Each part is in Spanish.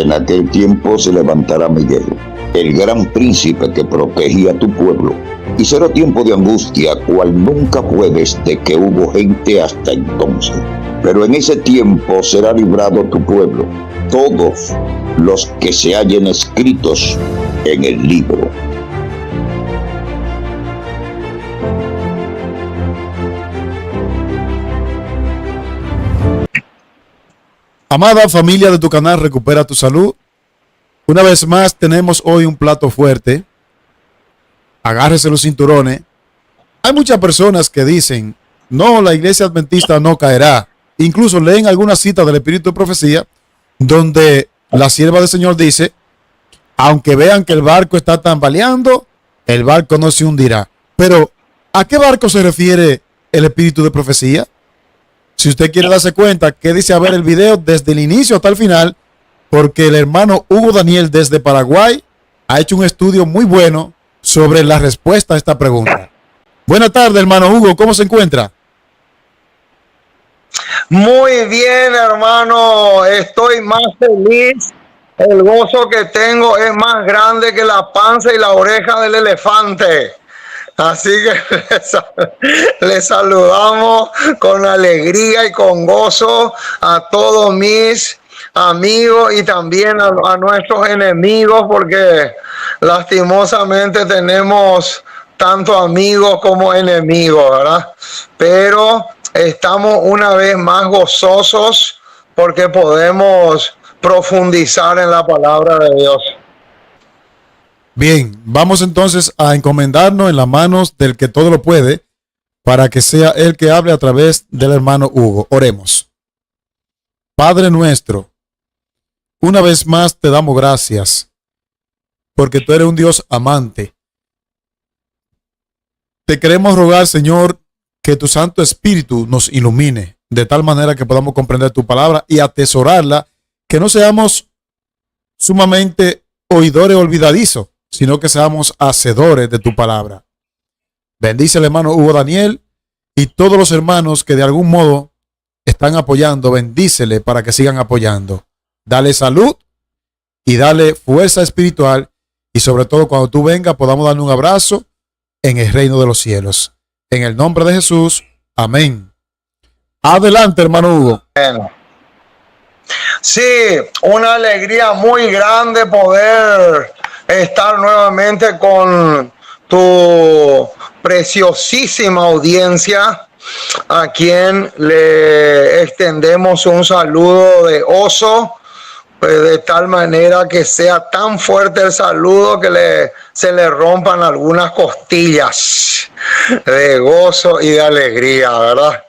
En aquel tiempo se levantará Miguel, el gran príncipe que protegía a tu pueblo, y será tiempo de angustia, cual nunca fue desde que hubo gente hasta entonces. Pero en ese tiempo será librado tu pueblo, todos los que se hallen escritos en el libro. Amada familia de tu canal Recupera tu Salud, una vez más tenemos hoy un plato fuerte. Agárrese los cinturones. Hay muchas personas que dicen, no, la iglesia adventista no caerá. Incluso leen alguna cita del Espíritu de Profecía donde la sierva del Señor dice, aunque vean que el barco está tambaleando, el barco no se hundirá. Pero, ¿a qué barco se refiere el Espíritu de Profecía? Si usted quiere darse cuenta, quédese a ver el video desde el inicio hasta el final, porque el hermano Hugo Daniel desde Paraguay ha hecho un estudio muy bueno sobre la respuesta a esta pregunta. Buenas tardes, hermano Hugo, ¿cómo se encuentra? Muy bien, hermano, estoy más feliz. El gozo que tengo es más grande que la panza y la oreja del elefante. Así que les saludamos con alegría y con gozo a todos mis amigos y también a nuestros enemigos, porque lastimosamente tenemos tanto amigos como enemigos, ¿verdad? Pero estamos una vez más gozosos porque podemos profundizar en la palabra de Dios. Bien, vamos entonces a encomendarnos en las manos del que todo lo puede, para que sea él que hable a través del hermano Hugo. Oremos. Padre nuestro, una vez más te damos gracias, porque tú eres un Dios amante. Te queremos rogar, Señor, que tu Santo Espíritu nos ilumine, de tal manera que podamos comprender tu palabra y atesorarla, que no seamos sumamente oidores olvidadizos, sino que seamos hacedores de tu palabra. Bendice al hermano Hugo Daniel y todos los hermanos que de algún modo están apoyando. Bendícele para que sigan apoyando. Dale salud y dale fuerza espiritual, y sobre todo cuando tú vengas podamos darle un abrazo en el reino de los cielos. En el nombre de Jesús, amén. Adelante, hermano Hugo. Sí, una alegría muy grande poder estar nuevamente con tu preciosísima audiencia, a quien le extendemos un saludo de oso, de tal manera que sea tan fuerte el saludo que se le rompan algunas costillas de gozo y de alegría, ¿verdad?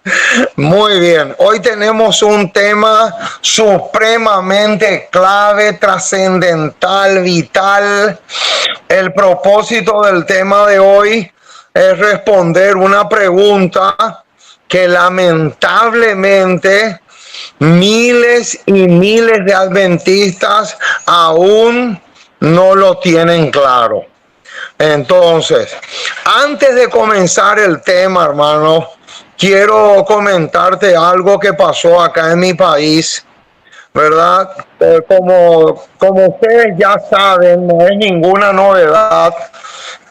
Muy bien, hoy tenemos un tema supremamente clave, trascendental, vital. El propósito del tema de hoy es responder una pregunta que lamentablemente miles y miles de adventistas aún no lo tienen claro. Entonces, antes de comenzar el tema, hermano, quiero comentarte algo que pasó acá en mi país, ¿verdad? Como ustedes ya saben, no es ninguna novedad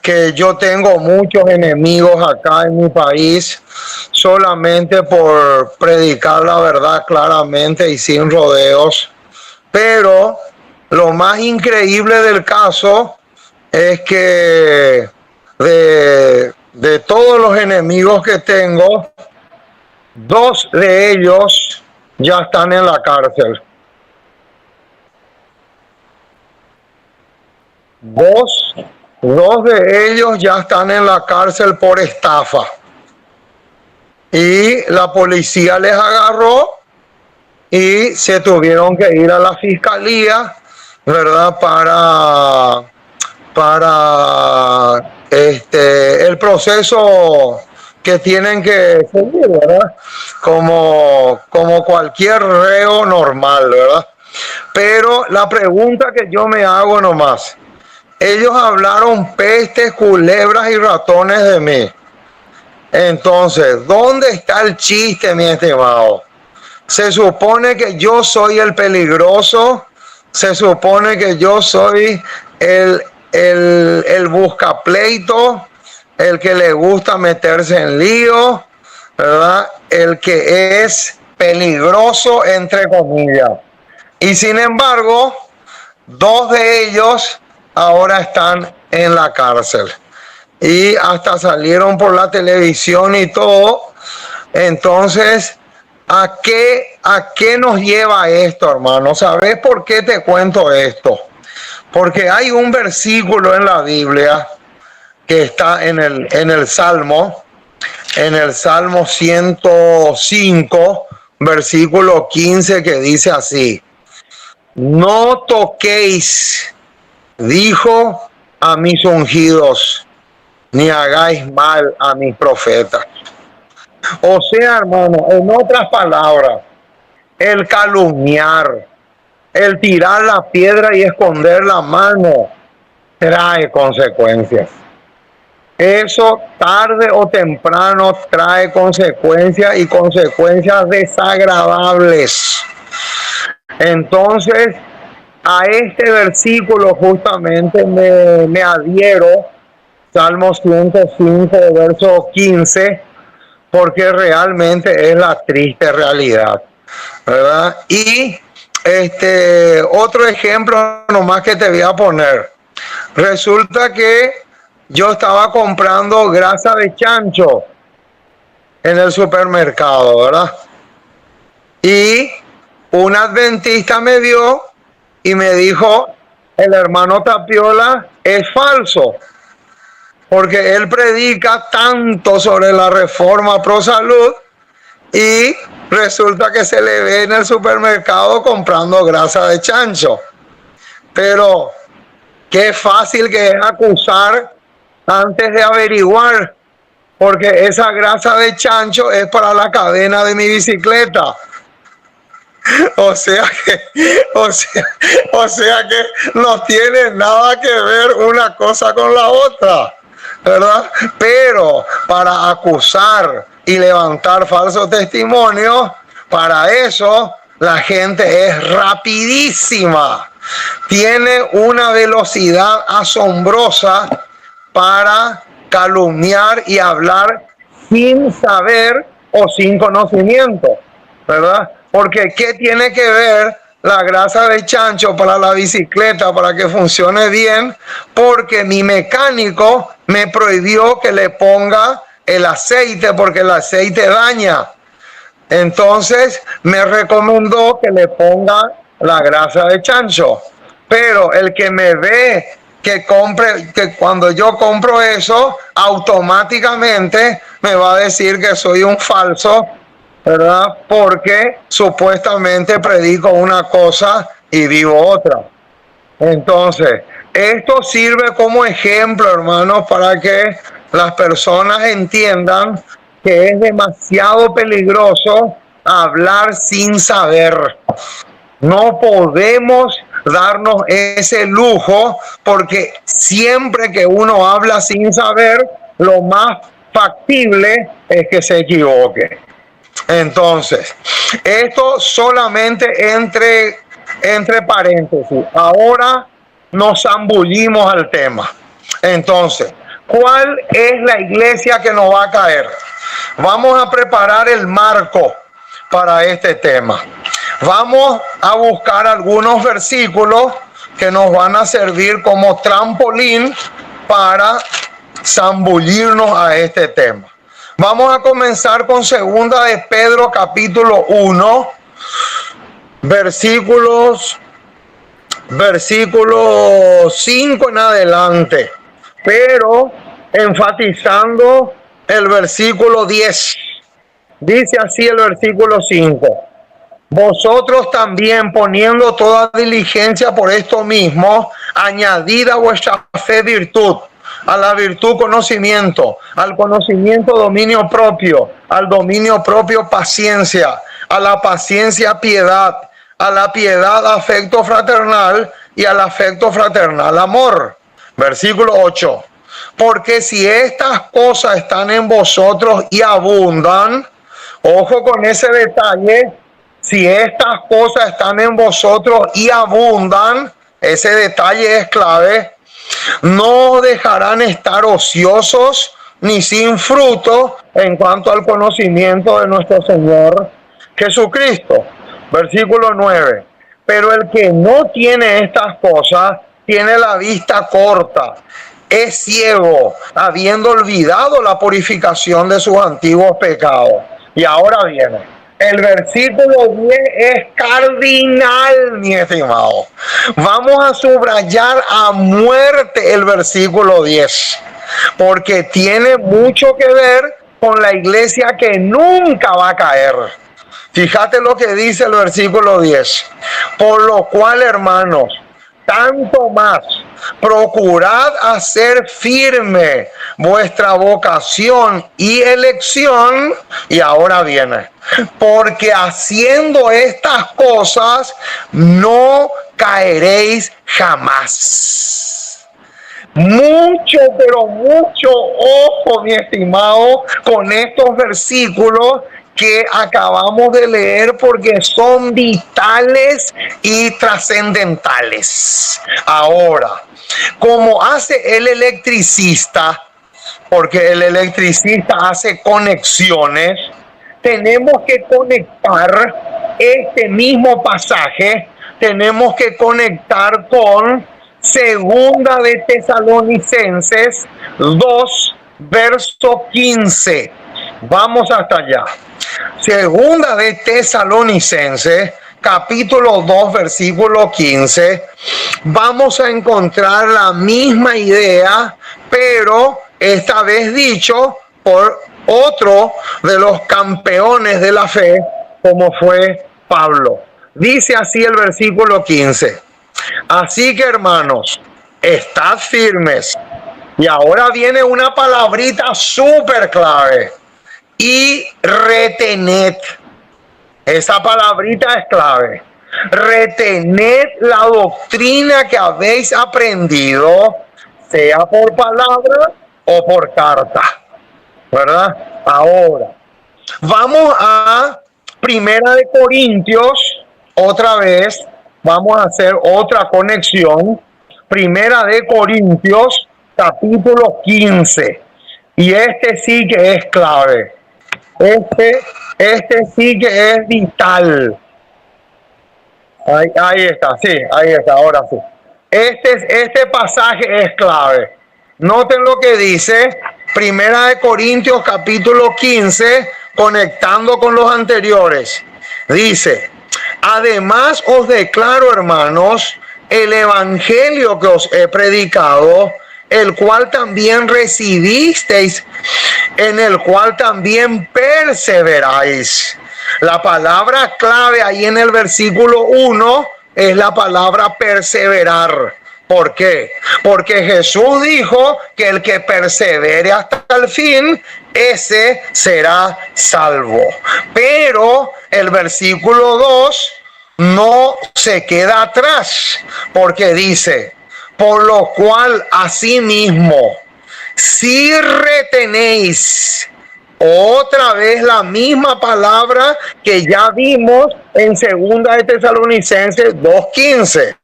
que yo tengo muchos enemigos acá en mi país, solamente por predicar la verdad claramente y sin rodeos. Pero lo más increíble del caso es que de todos los enemigos que tengo, 2 de ellos ya están en la cárcel. 2 de ellos ya están en la cárcel por estafa. Y la policía les agarró y se tuvieron que ir a la fiscalía, ¿verdad? Para el proceso que tienen que seguir, ¿verdad? Como cualquier reo normal, ¿verdad? Pero la pregunta que yo me hago nomás, ellos hablaron pestes, culebras y ratones de mí. Entonces, ¿dónde está el chiste, mi estimado? Se supone que yo soy el peligroso se supone que yo soy el buscapleito, el que le gusta meterse en lío, ¿verdad? El que es peligroso, entre comillas. Y sin embargo, dos de ellos ahora están en la cárcel. Y hasta salieron por la televisión y todo. Entonces, ¿a qué nos lleva esto, hermano? ¿Sabes por qué te cuento esto? Porque hay un versículo en la Biblia que está en el Salmo 105, versículo 15, que dice así: no toquéis, dijo, a mis ungidos, ni hagáis mal a mis profetas. O sea, hermano, en otras palabras, el calumniar, el tirar la piedra y esconder la mano, trae consecuencias. Eso tarde o temprano trae consecuencias, y consecuencias desagradables. Entonces, a este versículo justamente me adhiero, Salmo 105, verso 15, porque realmente es la triste realidad, ¿verdad? Y otro ejemplo nomás que te voy a poner. Resulta que yo estaba comprando grasa de chancho en el supermercado, ¿verdad? Y un adventista me vio y me dijo: el hermano Tapiola es falso, porque él predica tanto sobre la reforma pro salud y resulta que se le ve en el supermercado comprando grasa de chancho. Pero qué fácil que es acusar antes de averiguar, porque esa grasa de chancho es para la cadena de mi bicicleta. O sea que no tiene nada que ver una cosa con la otra, ¿verdad? Pero para acusar y levantar falsos testimonios, para eso la gente es rapidísima. Tiene una velocidad asombrosa para calumniar y hablar sin saber o sin conocimiento, ¿verdad? Porque ¿qué tiene que ver la grasa de chancho para la bicicleta para que funcione bien? Porque mi mecánico me prohibió que le ponga el aceite, porque el aceite daña. Entonces me recomendó que le ponga la grasa de chancho. Pero el que me ve que cuando yo compro eso, automáticamente me va a decir que soy un falso, ¿verdad? Porque supuestamente predico una cosa y vivo otra. Entonces, esto sirve como ejemplo, hermanos, para que las personas entiendan que es demasiado peligroso hablar sin saber. No podemos darnos ese lujo, porque siempre que uno habla sin saber, lo más factible es que se equivoque. Entonces, esto solamente entre paréntesis. Ahora nos zambullimos al tema. Entonces, ¿cuál es la iglesia que nos va a caer? Vamos a preparar el marco para este tema. Vamos a buscar algunos versículos que nos van a servir como trampolín para zambullirnos a este tema. Vamos a comenzar con segunda de Pedro, capítulo 1, versículos 5 en adelante, pero enfatizando el versículo 10. Dice así el versículo 5: vosotros también, poniendo toda diligencia por esto mismo, añadid a vuestra fe virtud, a la virtud conocimiento, al conocimiento dominio propio, al dominio propio paciencia, a la paciencia piedad, a la piedad afecto fraternal, y al afecto fraternal amor. Versículo 8: porque si estas cosas están en vosotros y abundan, ojo con ese detalle, Si estas cosas están en vosotros y abundan, ese detalle es clave, no os dejarán estar ociosos ni sin fruto en cuanto al conocimiento de nuestro Señor Jesucristo. Versículo 9. Pero el que no tiene estas cosas tiene la vista corta, es ciego, habiendo olvidado la purificación de sus antiguos pecados. Y ahora viene. El versículo 10 es cardinal, mi estimado. Vamos a subrayar a muerte el versículo 10, porque tiene mucho que ver con la iglesia que nunca va a caer. Fíjate lo que dice el versículo 10. Por lo cual, hermanos, tanto más, procurad hacer firme vuestra vocación y elección. Y ahora viene, porque haciendo estas cosas no caeréis jamás. Mucho, pero mucho ojo, mi estimado, con estos versículos que acabamos de leer, porque son vitales y trascendentales. Ahora, como hace el electricista, porque el electricista hace conexiones, tenemos que conectar este mismo pasaje, tenemos que conectar con Segunda de Tesalonicenses 2, verso 15. Vamos hasta allá. Segunda de Tesalonicenses, capítulo 2, versículo 15. Vamos a encontrar la misma idea, pero esta vez dicho por otro de los campeones de la fe, como fue Pablo. Dice así el versículo 15. Así que, hermanos, estad firmes. Y ahora viene una palabrita súper clave. Y retened. Esa palabrita es clave. Retened la doctrina que habéis aprendido, sea por palabra o por carta. ¿Verdad? Ahora, vamos a Primera de Corintios, otra vez. Vamos a hacer otra conexión. Primera de Corintios, capítulo 15. Y este sí que es clave. Este sí que es vital. Ahí está, sí, ahí está, ahora sí. Este pasaje es clave. Noten lo que dice Primera de Corintios, capítulo 15, conectando con los anteriores. Dice: además os declaro, hermanos, el evangelio que os he predicado, el cual también recibisteis, en el cual también perseveráis. La palabra clave ahí en el versículo 1 es la palabra perseverar. ¿Por qué? Porque Jesús dijo que el que persevere hasta el fin, ese será salvo. Pero el versículo 2 no se queda atrás, porque dice: por lo cual asimismo, si retenéis, otra vez la misma palabra que ya vimos en Segunda de Tesalonicenses 2:15.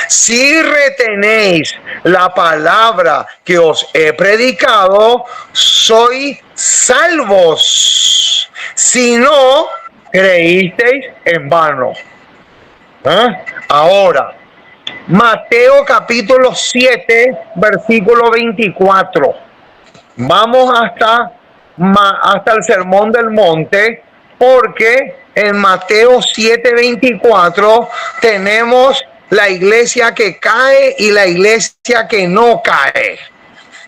Si retenéis la palabra que os he predicado, sois salvos. Si no, creísteis en vano. Ahora, Mateo capítulo 7, versículo 24. Vamos hasta el Sermón del Monte, porque en Mateo 7, 24 tenemos la iglesia que cae y la iglesia que no cae.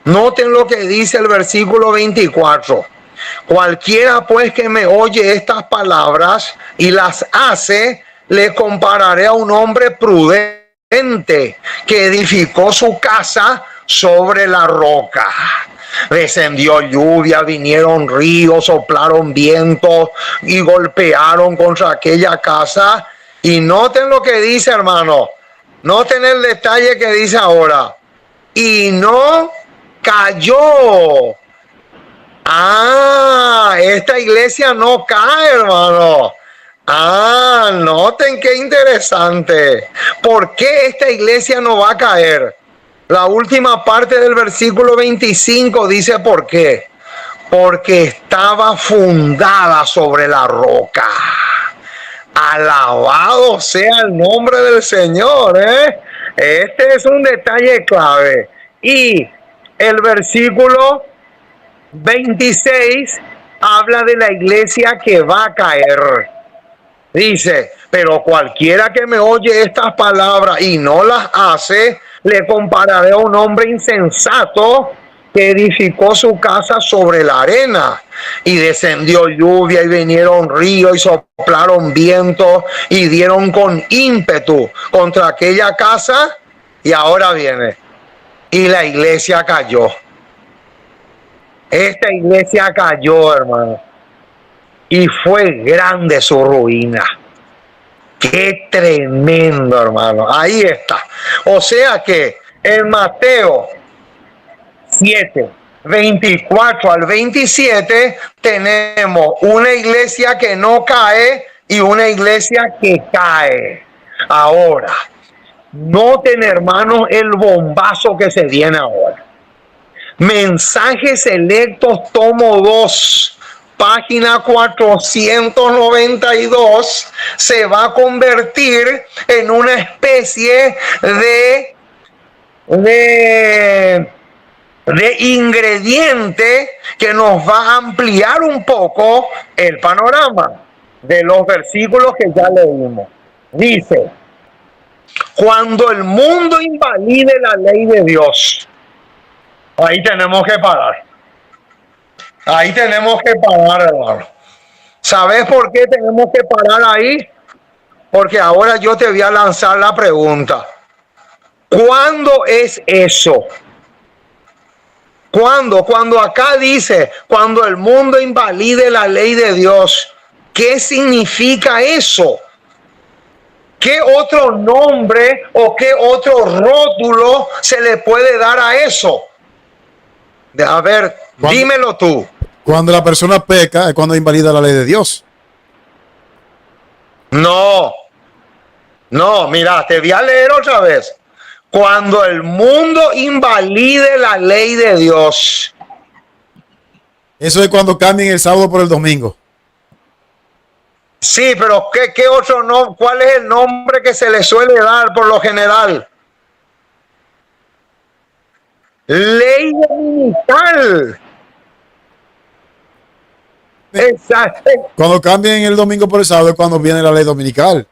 Noten lo que dice el versículo 24. Cualquiera pues que me oye estas palabras y las hace, le compararé a un hombre prudente que edificó su casa sobre la roca. Descendió lluvia, vinieron ríos, soplaron vientos y golpearon contra aquella casa. Y noten lo que dice, hermano. Noten el detalle que dice ahora. Y no cayó. Esta iglesia no cae, hermano. Noten qué interesante. ¿Por qué esta iglesia no va a caer? La última parte del versículo 25 dice por qué. Porque estaba fundada sobre la roca. Alabado sea el nombre del Señor, ¿eh? Este es un detalle clave. Y el versículo 26 habla de la iglesia que va a caer. Dice, pero cualquiera que me oye estas palabras y no las hace, le compararé a un hombre insensato que edificó su casa sobre la arena, y descendió lluvia y vinieron ríos y soplaron vientos y dieron con ímpetu contra aquella casa, y ahora viene, y la iglesia cayó. Esta iglesia cayó, hermano, y fue grande su ruina. Qué tremendo, hermano. Ahí está. O sea que en Mateo 7, 24 al 27 tenemos una iglesia que no cae y una iglesia que cae. Ahora, noten, hermanos, el bombazo que se viene ahora. Mensajes Selectos, tomo 2, página 492, se va a convertir en una especie de ingrediente que nos va a ampliar un poco el panorama de los versículos que ya leímos. Dice, cuando el mundo invalide la ley de Dios, ahí tenemos que parar. Ahí tenemos que parar, hermano. ¿Sabes por qué tenemos que parar ahí? Porque ahora yo te voy a lanzar la pregunta. ¿Cuándo es eso? ¿Cuándo? Cuando acá dice, cuando el mundo invalide la ley de Dios, ¿qué significa eso? ¿Qué otro nombre o qué otro rótulo se le puede dar a eso? A ver, dímelo tú. Cuando la persona peca es cuando invalida la ley de Dios. No, mira, te voy a leer otra vez. Cuando el mundo invalide la ley de Dios. Eso es cuando cambien el sábado por el domingo. Sí, pero ¿qué otro nombre? ¿Cuál es el nombre que se le suele dar por lo general? Ley dominical. Exacto. Cuando cambien el domingo por el sábado es cuando viene la ley dominical.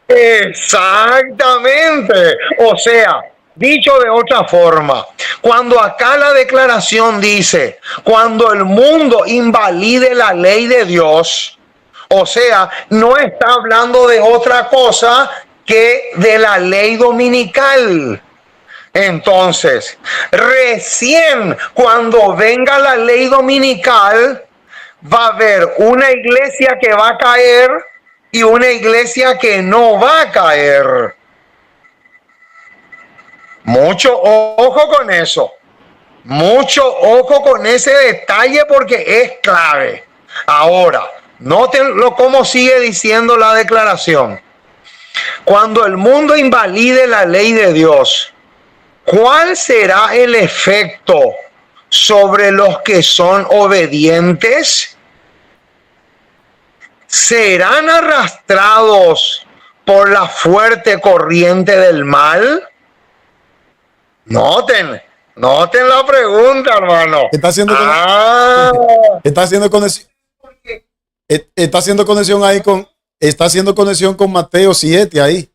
Exactamente. O sea, dicho de otra forma, cuando acá la declaración dice, cuando el mundo invalide la ley de Dios, o sea, no está hablando de otra cosa que de la ley dominical. Entonces, recién cuando venga la ley dominical, va a haber una iglesia que va a caer y una iglesia que no va a caer. Mucho ojo con eso. Mucho ojo con ese detalle porque es clave. Ahora, nótenlo cómo sigue diciendo la declaración. Cuando el mundo invalide la ley de Dios, ¿cuál será el efecto sobre los que son obedientes? ¿Serán arrastrados por la fuerte corriente del mal? Noten la pregunta, hermano. Está haciendo conexión con Mateo 7 ahí.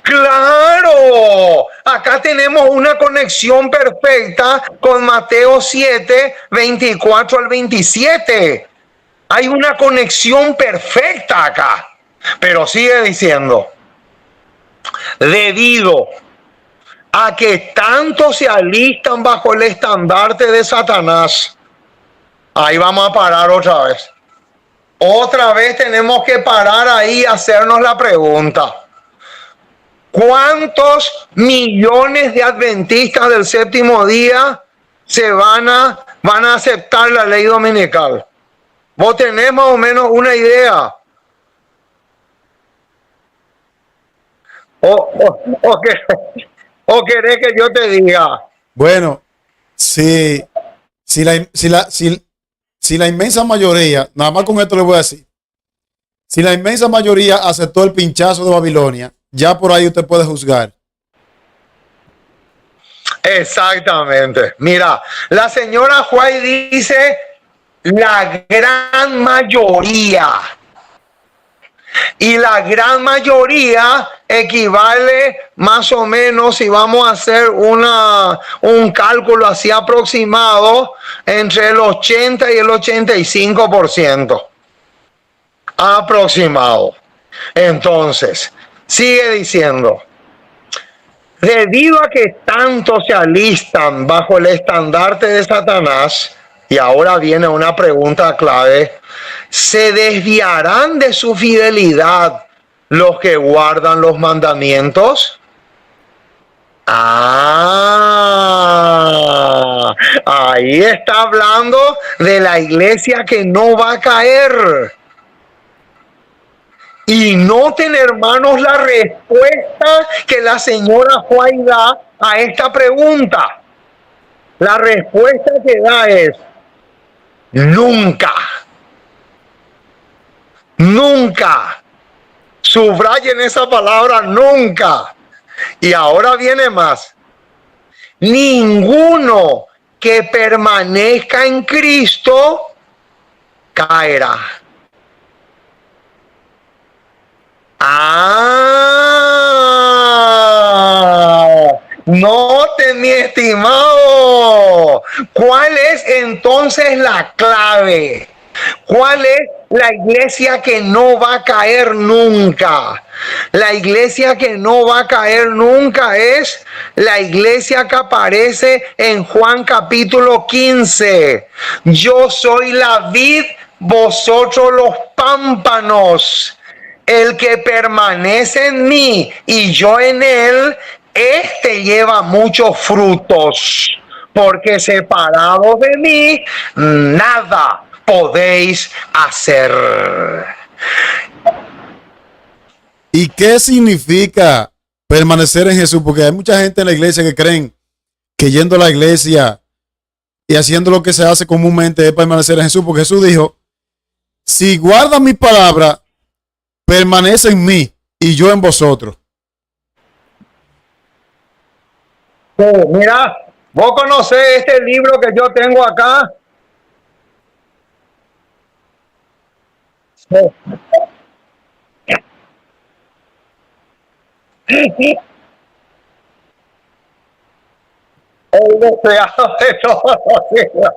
¡Claro! Acá tenemos una conexión perfecta con Mateo 7, 24 al 27. Hay una conexión perfecta acá. Pero sigue diciendo, debido a que tanto se alistan bajo el estandarte de Satanás. Ahí vamos a parar otra vez. Otra vez tenemos que parar ahí y hacernos la pregunta. ¿Cuántos millones de adventistas del séptimo día se van a aceptar la ley dominical? ¿Vos tenés más o menos una idea? ¿O querés que yo te diga? Bueno, si la inmensa mayoría, nada más con esto le voy a decir, si la inmensa mayoría aceptó el pinchazo de Babilonia, ya por ahí usted puede juzgar. Exactamente. Mira, la señora White dice la gran mayoría. Y la gran mayoría equivale más o menos, si vamos a hacer un cálculo así aproximado, entre el 80 y el 85%. Aproximado. Entonces, sigue diciendo, debido a que tanto se alistan bajo el estandarte de Satanás, y ahora viene una pregunta clave, ¿se desviarán de su fidelidad los que guardan los mandamientos? Ahí está hablando de la iglesia que no va a caer. Y noten, hermanos, la respuesta que la señora White da a esta pregunta. La respuesta que da es nunca. Nunca. Subrayen esa palabra, nunca. Y ahora viene más. Ninguno que permanezca en Cristo caerá. Note, mi estimado, ¿cuál es entonces la clave? ¿Cuál es la iglesia que no va a caer nunca? La iglesia que no va a caer nunca es la iglesia que aparece en Juan capítulo 15. Yo soy la vid, vosotros los pámpanos. El que permanece en mí y yo en él, este lleva muchos frutos, porque separados de mí, nada podéis hacer. ¿Y qué significa permanecer en Jesús? Porque hay mucha gente en la iglesia que creen que yendo a la iglesia y haciendo lo que se hace comúnmente es permanecer en Jesús, porque Jesús dijo, si guardan mi palabra, permanece en mí y yo en vosotros. Mira, vos conocés este libro que yo tengo acá. El deseado de todos los hijos.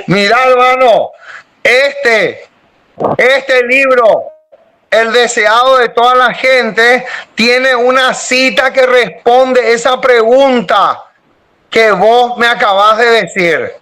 Mira, hermano, este libro, el deseado de toda la gente, tiene una cita que responde esa pregunta que vos me acabas de decir.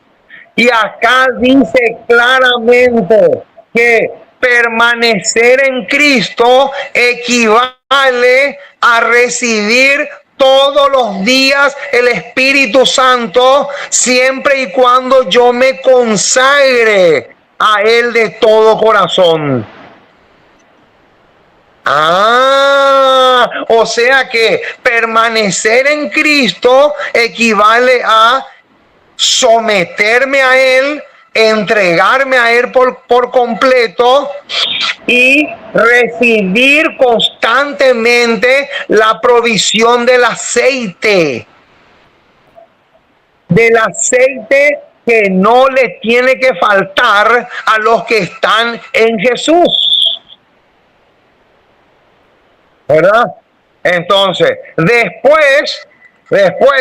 Y acá dice claramente que permanecer en Cristo equivale a recibir todos los días el Espíritu Santo, siempre y cuando yo me consagre a Él de todo corazón. O sea que permanecer en Cristo equivale a someterme a Él, entregarme a Él por completo y recibir constantemente la provisión del aceite que no le tiene que faltar a los que están en Jesús, ¿verdad? Entonces, después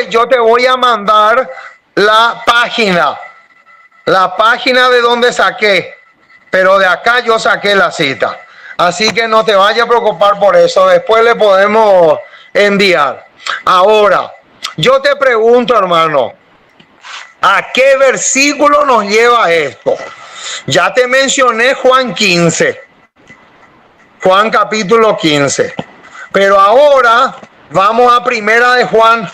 yo te voy a mandar la página de donde saqué, pero de acá yo saqué la cita. Así que no te vayas a preocupar por eso. Después le podemos enviar. Ahora, yo te pregunto, hermano, ¿a qué versículo nos lleva esto? Ya te mencioné Juan 15. Juan capítulo 15. Pero ahora vamos a Primera de Juan.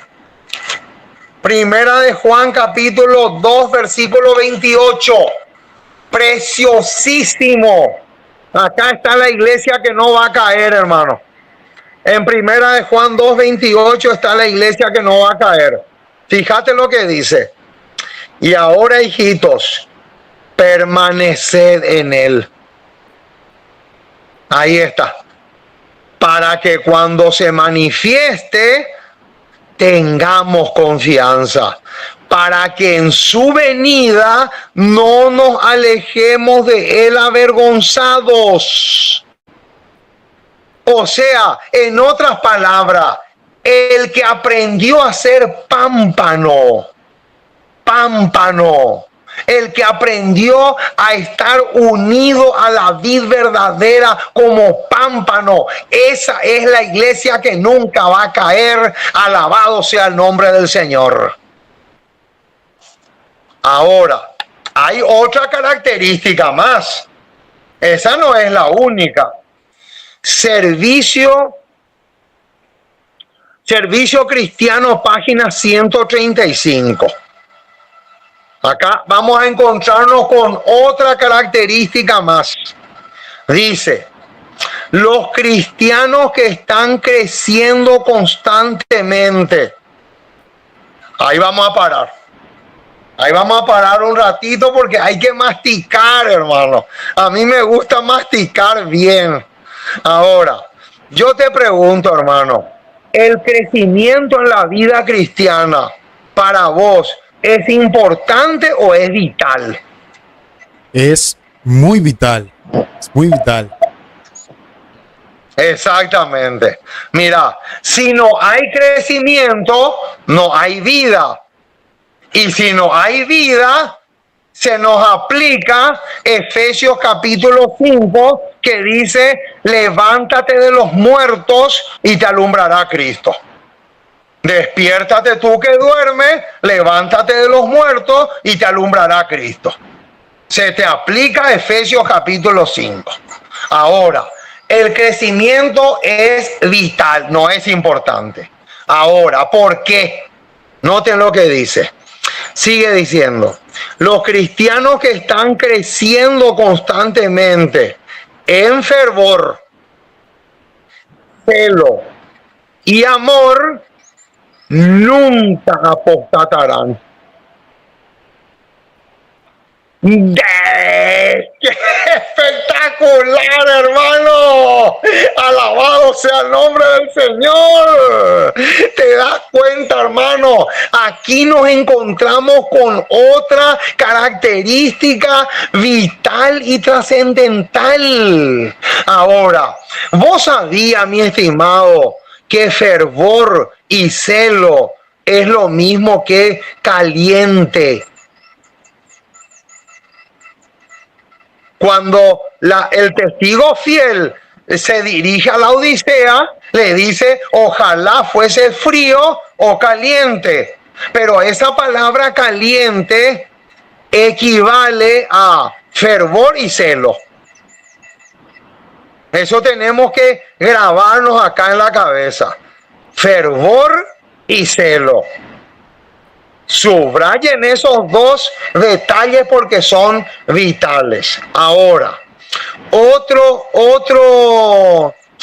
Primera de Juan capítulo 2 versículo 28. preciosísimo. Acá está la iglesia que no va a caer, hermano. En primera de Juan 2:28 está la iglesia que no va a caer. Fíjate lo que dice. Y ahora, hijitos, permaneced en él. Ahí está. Para que cuando se manifieste, tengamos confianza. Para que en su venida no nos alejemos de él avergonzados. O sea, en otras palabras, el que aprendió a ser pámpano, el que aprendió a estar unido a la vid verdadera como pámpano, esa es la iglesia que nunca va a caer. Alabado sea el nombre del Señor. Ahora, hay otra característica más. Esa no es la única. Servicio Cristiano, página 135. Acá vamos a encontrarnos con otra característica más. Dice, los cristianos que están creciendo constantemente. Ahí vamos a parar. Ahí vamos a parar un ratito porque hay que masticar, hermano. A mí me gusta masticar bien. Ahora, yo te pregunto, hermano, ¿el crecimiento en la vida cristiana para vos es importante o es vital? Es muy vital. Es muy vital. Exactamente. Mira, si no hay crecimiento, no hay vida. Y si no hay vida, se nos aplica Efesios capítulo 5, que dice, levántate de los muertos y te alumbrará Cristo. Despiértate tú que duermes, levántate de los muertos y te alumbrará Cristo. Se te aplica Efesios capítulo 5. Ahora, el crecimiento es vital, no es importante. Ahora, ¿por qué? Noten lo que dice. Sigue diciendo, los cristianos que están creciendo constantemente en fervor, celo y amor, nunca apostatarán. ¡Qué espectacular, hermano! Alabado sea el nombre del Señor. ¿Te das cuenta, hermano? Aquí nos encontramos con otra característica vital y trascendental. Ahora, vos sabías, mi estimado, que fervor y celo es lo mismo que caliente. Cuando el testigo fiel se dirige a la Odisea, le dice, ojalá fuese frío o caliente. Pero esa palabra caliente equivale a fervor y celo. Eso tenemos que grabarnos acá en la cabeza. Fervor y celo. Subrayen esos dos detalles porque son vitales. Ahora,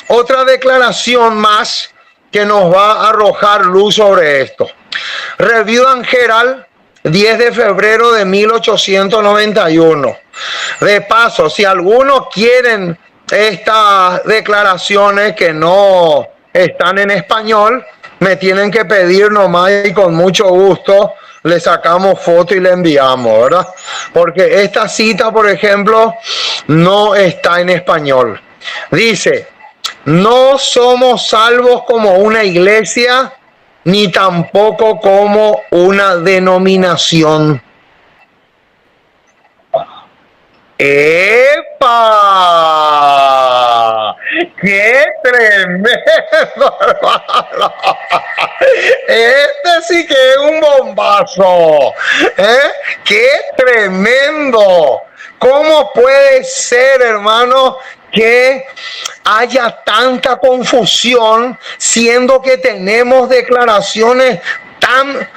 otra declaración más que nos va a arrojar luz sobre esto. Review and Herald, 10 de febrero de 1891. De paso, si algunos quieren estas declaraciones que no están en español, me tienen que pedir nomás y con mucho gusto le sacamos foto y le enviamos, ¿verdad? Porque esta cita, por ejemplo, no está en español. Dice, no somos salvos como una iglesia, ni tampoco como una denominación. ¡Epa! ¡Qué tremendo, hermano! Este sí que es un bombazo. ¡Qué tremendo! ¿Cómo puede ser, hermano, que haya tanta confusión siendo que tenemos declaraciones tan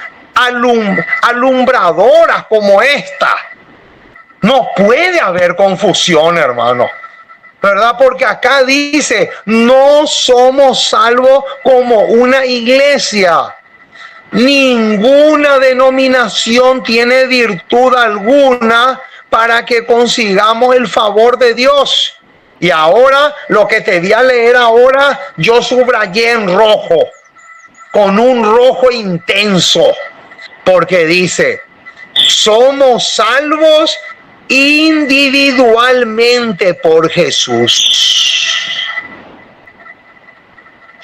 alumbradoras como esta? No puede haber confusión, hermano. ¿Verdad? Porque acá dice, no somos salvos como una iglesia. Ninguna denominación tiene virtud alguna para que consigamos el favor de Dios. Y ahora, lo que te voy a leer ahora, yo subrayé en rojo, con un rojo intenso, porque dice, somos salvos individualmente por Jesús.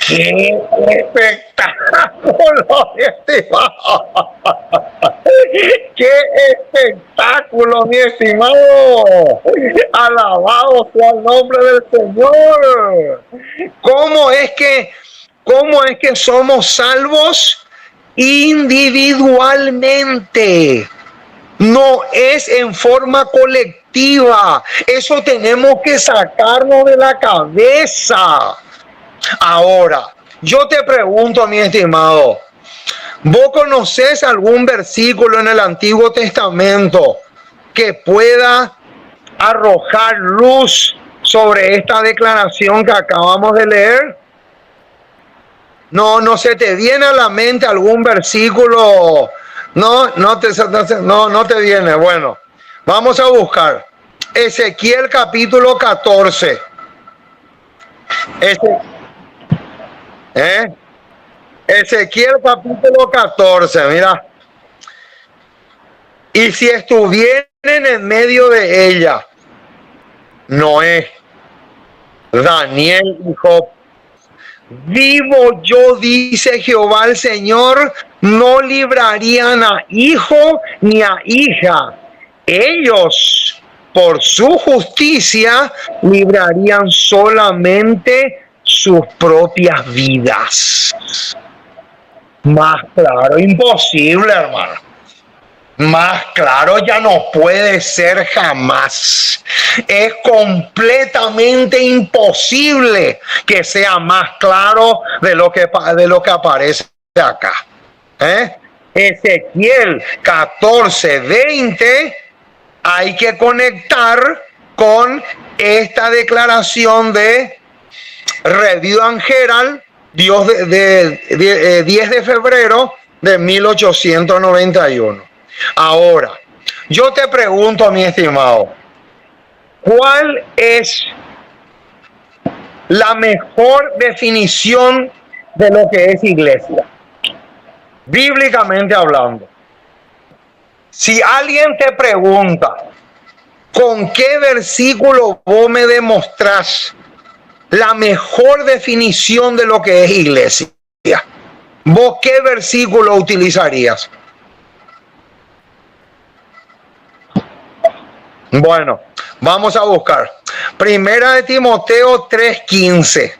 ¡Qué espectáculo, mi estimado! ¡Qué espectáculo, mi estimado! Alabado sea el nombre del Señor. ¿Cómo es que somos salvos? Individualmente. No es en forma colectiva. Eso tenemos que sacarnos de la cabeza. Ahora, yo te pregunto, mi estimado, ¿vos conocés algún versículo en el Antiguo Testamento que pueda arrojar luz sobre esta declaración que acabamos de leer? No se te viene a la mente algún versículo. No te viene. Bueno, vamos a buscar Ezequiel capítulo 14. Ezequiel capítulo 14, mira. Y si estuvieren en medio de ella Noé, Daniel y Job, vivo yo, dice Jehová el Señor, no librarían a hijo ni a hija. Ellos, por su justicia, librarían solamente sus propias vidas. Más claro, imposible, hermano. Más claro ya no puede ser jamás. Es completamente imposible que sea más claro de lo que aparece acá. Ezequiel 14:20 hay que conectar con esta declaración de Review and Herald, 10 de febrero de 1891. Ahora, yo te pregunto, mi estimado, ¿cuál es la mejor definición de lo que es iglesia? Bíblicamente hablando. Si alguien te pregunta, ¿con qué versículo vos me demostrás la mejor definición de lo que es iglesia? ¿Vos qué versículo utilizarías? Bueno, vamos a buscar. Primera de Timoteo 3:15.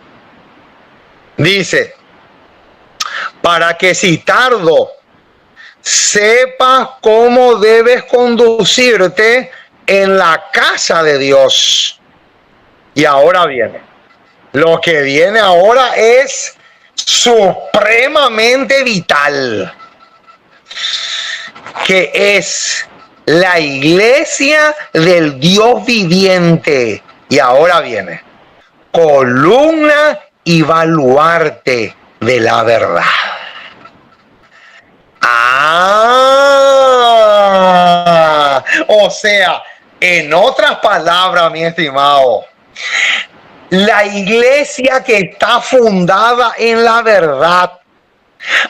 Dice, para que si tardo sepas cómo debes conducirte en la casa de Dios. Y ahora viene. Lo que viene ahora es supremamente vital, que es la iglesia del Dios viviente. Y ahora viene, columna y baluarte de la verdad. O sea, en otras palabras, mi estimado, la iglesia que está fundada en la verdad,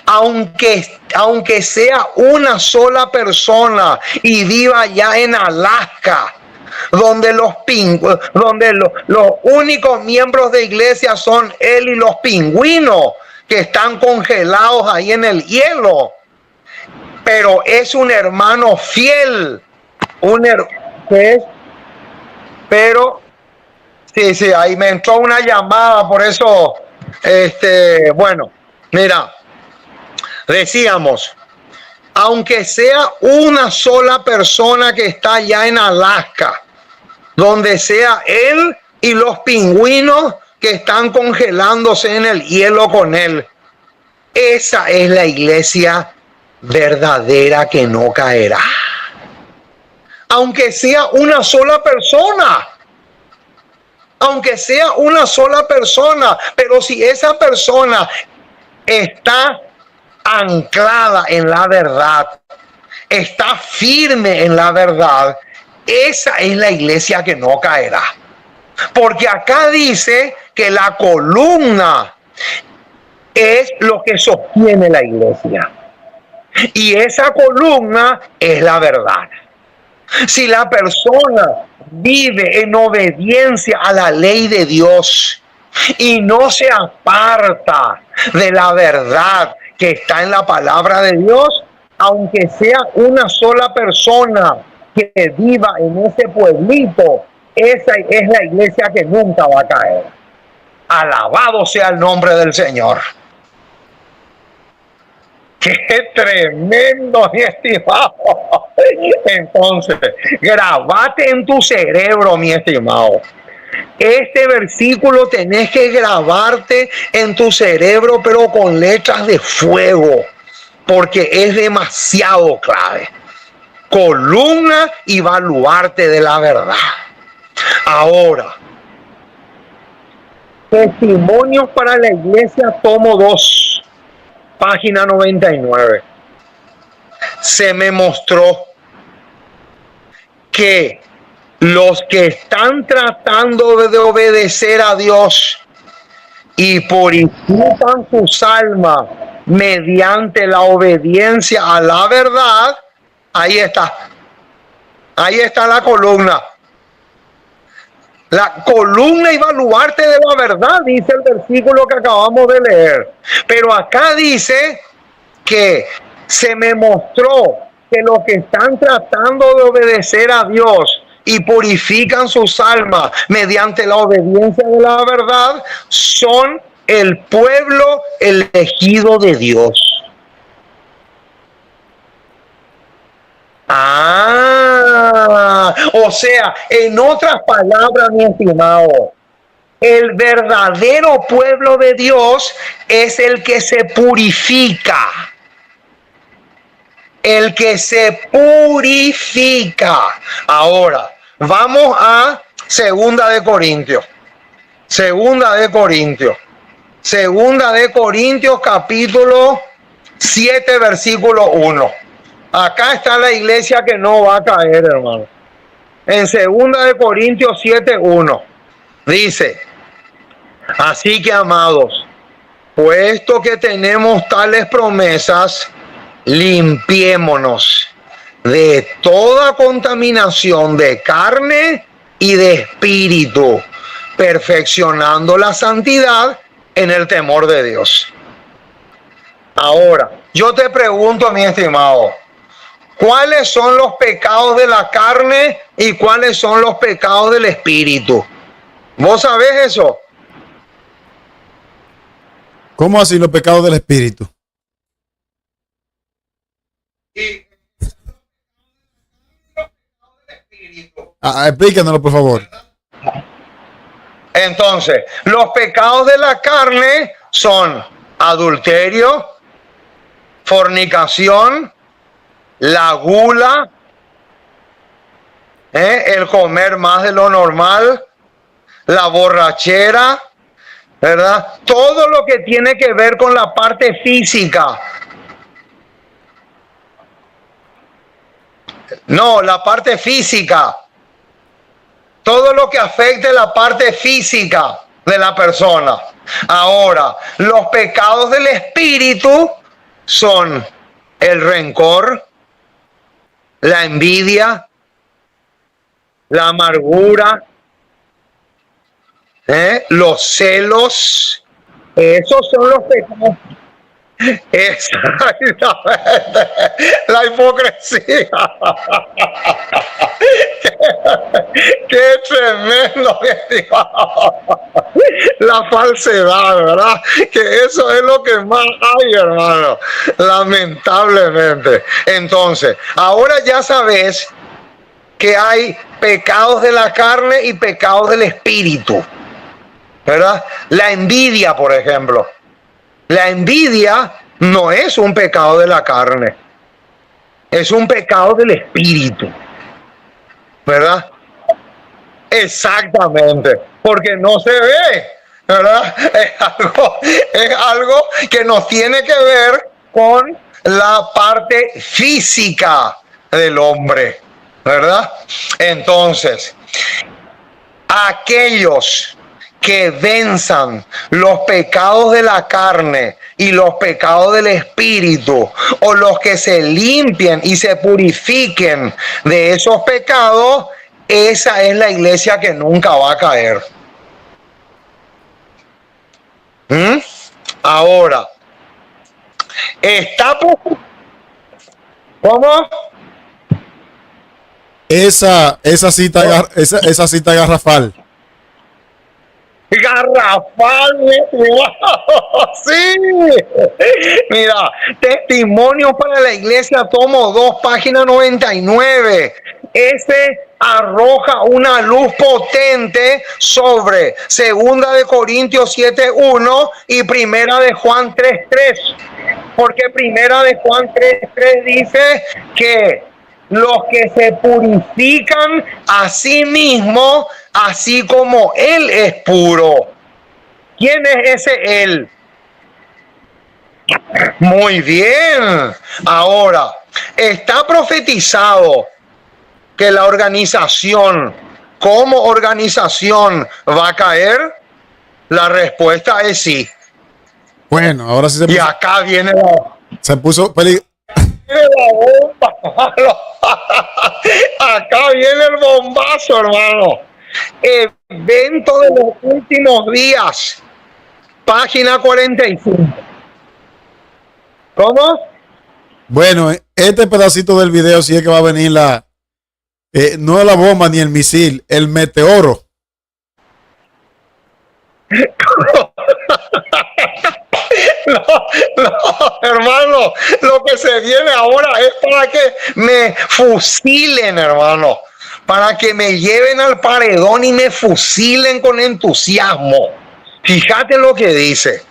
aunque sea una sola persona y viva ya en Alaska, donde los únicos miembros de iglesia son él y los pingüinos que están congelados ahí en el hielo, pero es un hermano fiel, sí, ahí me entró una llamada, por eso, bueno, mira, decíamos, aunque sea una sola persona que está allá en Alaska, donde sea él y los pingüinos que están congelándose en el hielo con él, esa es la iglesia verdadera que no caerá. aunque sea una sola persona. Aunque sea una sola persona, pero si esa persona está anclada en la verdad, está firme en la verdad, esa es la iglesia que no caerá. Porque acá dice que la columna es lo que sostiene la iglesia. Y esa columna es la verdad. Si la persona vive en obediencia a la ley de Dios y no se aparta de la verdad que está en la palabra de Dios, aunque sea una sola persona que viva en ese pueblito, esa es la iglesia que nunca va a caer. Alabado sea el nombre del Señor. ¡Qué tremendo, mi estimado! Entonces, grabate en tu cerebro, mi estimado. Este versículo tenés que grabarte en tu cerebro, pero con letras de fuego, porque es demasiado clave. Columna y baluarte de la verdad. Ahora, Testimonios para la Iglesia, tomo 2, página 99. Se me mostró que los que están tratando de obedecer a Dios y purifican sus almas mediante la obediencia a la verdad, ahí está la columna. La columna y baluarte de la verdad, dice el versículo que acabamos de leer. Pero acá dice que se me mostró que los que están tratando de obedecer a Dios y purifican sus almas mediante la obediencia de la verdad son el pueblo elegido de Dios. O sea, en otras palabras, mi estimado, el verdadero pueblo de Dios es el que se purifica. El que se purifica. Ahora, vamos a Segunda de Corintios. Segunda de Corintios, capítulo 7, versículo 1. Acá está la iglesia que no va a caer, hermano. En 2 de Corintios 7:1 dice: así que, amados, puesto que tenemos tales promesas, limpiémonos de toda contaminación de carne y de espíritu, perfeccionando la santidad en el temor de Dios. Ahora, yo te pregunto, mi estimado, ¿cuáles son los pecados de la carne y cuáles son los pecados del espíritu? ¿Vos sabés eso? ¿Cómo así los pecados del espíritu? Explícanoslo, por favor. Entonces, los pecados de la carne son adulterio, fornicación, la gula, el comer más de lo normal, la borrachera, ¿verdad? Todo lo que tiene que ver con la parte física. No, la parte física. Todo lo que afecte la parte física de la persona. Ahora, los pecados del espíritu son el rencor, la envidia, la amargura, los celos. Esos son los pecados. Exactamente. La hipocresía. Qué tremendo. La falsedad, ¿verdad? Que eso es lo que más hay, hermano. Lamentablemente. Entonces, ahora ya sabes que hay pecados de la carne y pecados del espíritu, ¿verdad? La envidia, por ejemplo. La envidia no es un pecado de la carne, es un pecado del espíritu. ¿verdad? Exactamente, porque no se ve, ¿verdad? Es algo que nos tiene que ver con la parte física del hombre, ¿verdad? Entonces, aquellos que venzan los pecados de la carne y los pecados del espíritu, o los que se limpien y se purifiquen de esos pecados, esa es la iglesia que nunca va a caer. Ahora, está... ¿Cómo? Esa cita garrafal. Garrafal, sí. Mira, Testimonios para la Iglesia, tomo 2, página 99. Ese arroja una luz potente sobre 2 de Corintios 7:1 y 1 de Juan 3:3. Porque 1 de Juan 3:3 dice que los que se purifican a sí mismos, así como Él es puro. ¿Quién es ese Él? Muy bien. Ahora, está profetizado que la organización, como organización, va a caer. La respuesta es sí. Bueno, ahora sí se puso, y acá viene se puso la bomba. Acá viene el bombazo, hermano. Evento de los últimos días, página 45. ¿Cómo? Bueno, este pedacito del video sí es que va a venir no es la bomba ni el misil, el meteoro. No, hermano, lo que se viene ahora es para que me fusilen, hermano, para que me lleven al paredón y me fusilen con entusiasmo. Fíjate lo que dice.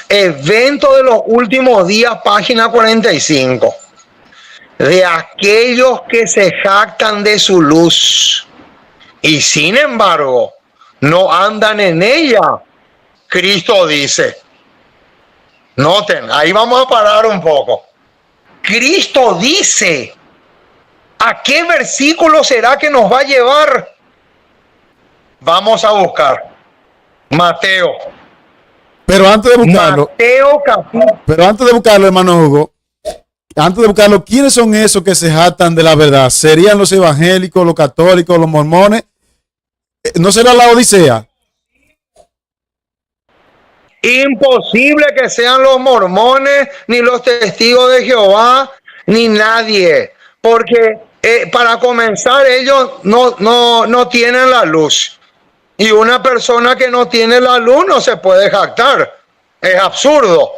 Evento de los últimos días, página 45. De aquellos que se jactan de su luz y sin embargo no andan en ella. Cristo dice. Noten, ahí vamos a parar un poco. Cristo dice. ¿A qué versículo será que nos va a llevar? Vamos a buscar. Mateo. Pero antes de buscarlo, Mateo capítulo. pero antes de buscarlo, hermano Hugo, antes de buscarlo, ¿quiénes son esos que se jactan de la verdad? ¿Serían los evangélicos, los católicos, los mormones? ¿No será la Odisea? Imposible que sean los mormones, ni los testigos de Jehová, ni nadie. Porque para comenzar, ellos no tienen la luz. Y una persona que no tiene la luz no se puede jactar. Es absurdo,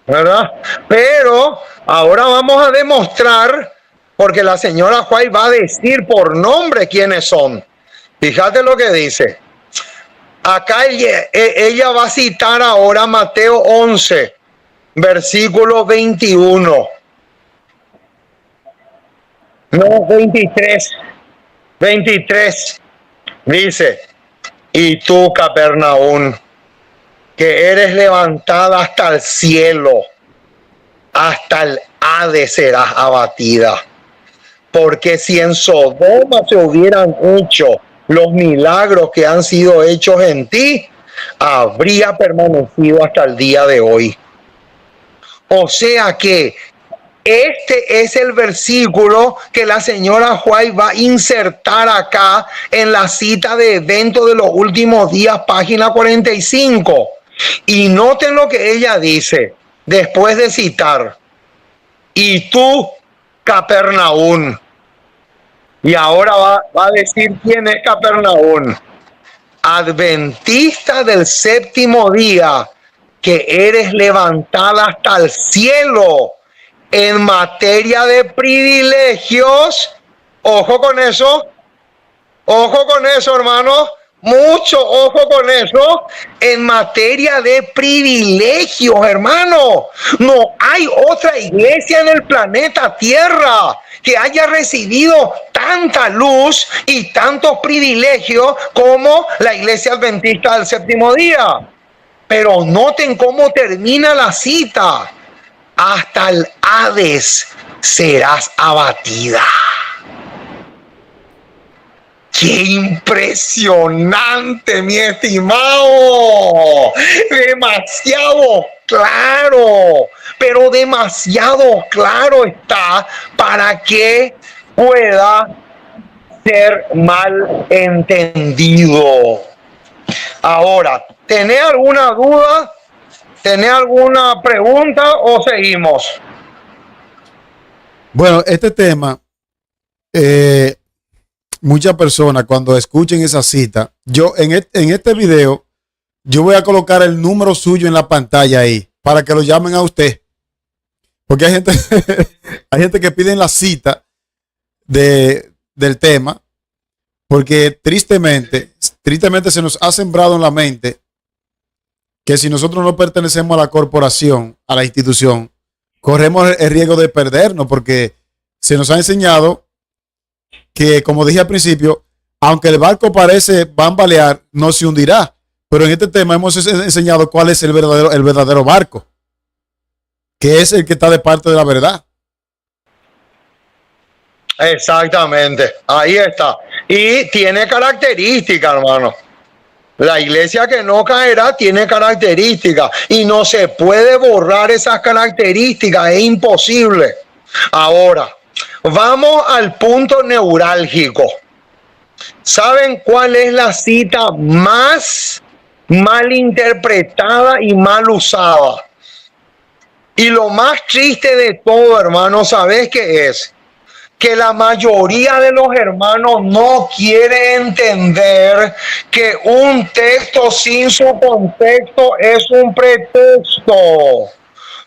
¿verdad? Pero ahora vamos a demostrar, porque la señora White va a decir por nombre quiénes son. Fíjate lo que dice. Acá ella va a citar ahora Mateo 11, versículo 21. No, 23. 23. Dice, y tú, Capernaum, que eres levantada hasta el cielo, hasta el Hades serás abatida. Porque si en Sodoma se hubieran hecho los milagros que han sido hechos en ti, habría permanecido hasta el día de hoy. O sea que este es el versículo que la señora White va a insertar acá en la cita de evento de los últimos días, página 45. Y noten lo que ella dice después de citar. Y tú, Capernaum. Y ahora va a decir quién es Capernaum. Adventista del séptimo día, que eres levantada hasta el cielo en materia de privilegios. Ojo con eso, hermano. Mucho ojo con eso. En materia de privilegios, hermano. No hay otra iglesia en el planeta Tierra que haya recibido tanta luz y tantos privilegios como la Iglesia Adventista del Séptimo Día. Pero noten cómo termina la cita. Hasta el Hades serás abatida. ¡Qué impresionante, mi estimado! Demasiado claro, pero demasiado claro está para que pueda ser mal entendido. Ahora, ¿tenés alguna duda? ¿Tenés alguna pregunta o seguimos? Bueno, este tema, muchas personas cuando escuchen esa cita, yo en este video, yo voy a colocar el número suyo en la pantalla ahí para que lo llamen a usted. Porque hay gente, hay gente que piden la cita del tema, porque tristemente se nos ha sembrado en la mente que si nosotros no pertenecemos a la corporación, a la institución, corremos el riesgo de perdernos, porque se nos ha enseñado que, como dije al principio, aunque el barco parece bambalear, no se hundirá. Pero en este tema hemos enseñado cuál es el verdadero barco, que es el que está de parte de la verdad. Exactamente, ahí está. Y tiene características, hermano. La iglesia que no caerá tiene características y no se puede borrar esas características, es imposible. Ahora, vamos al punto neurálgico. ¿Saben cuál es la cita más mal interpretada y mal usada? Y lo más triste de todo, hermano, ¿sabes qué es? Que la mayoría de los hermanos no quiere entender que un texto sin su contexto es un pretexto.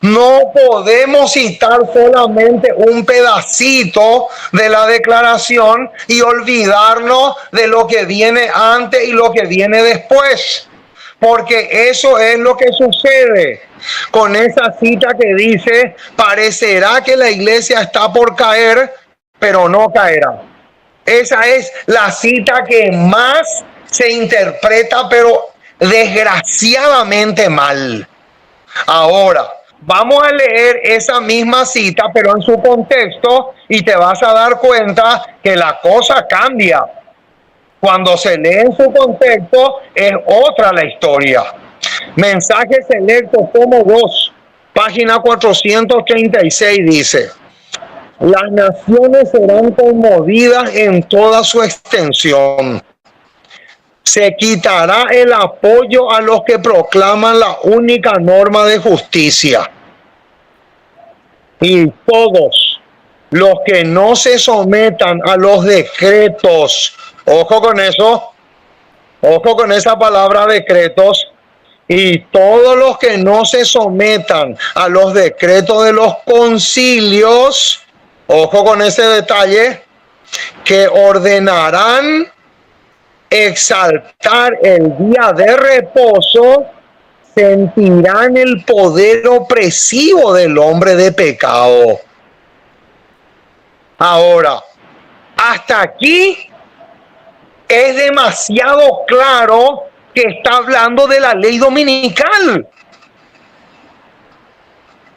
No podemos citar solamente un pedacito de la declaración y olvidarnos de lo que viene antes y lo que viene después. Porque eso es lo que sucede con esa cita que dice, parecerá que la iglesia está por caer, pero no caerá. Esa es la cita que más se interpreta, pero desgraciadamente mal. Ahora, vamos a leer esa misma cita, pero en su contexto, y te vas a dar cuenta que la cosa cambia. Cuando se lee en su contexto, es otra la historia. Mensaje selecto, tomo 2, página 436, dice: las naciones serán conmovidas en toda su extensión. Se quitará el apoyo a los que proclaman la única norma de justicia. Y todos los que no se sometan a los decretos, ojo con eso, ojo con esa palabra decretos, y todos los que no se sometan a los decretos de los concilios, ojo con ese detalle, que ordenarán exaltar el día de reposo, sentirán el poder opresivo del hombre de pecado. Ahora, hasta aquí es demasiado claro que está hablando de la ley dominical.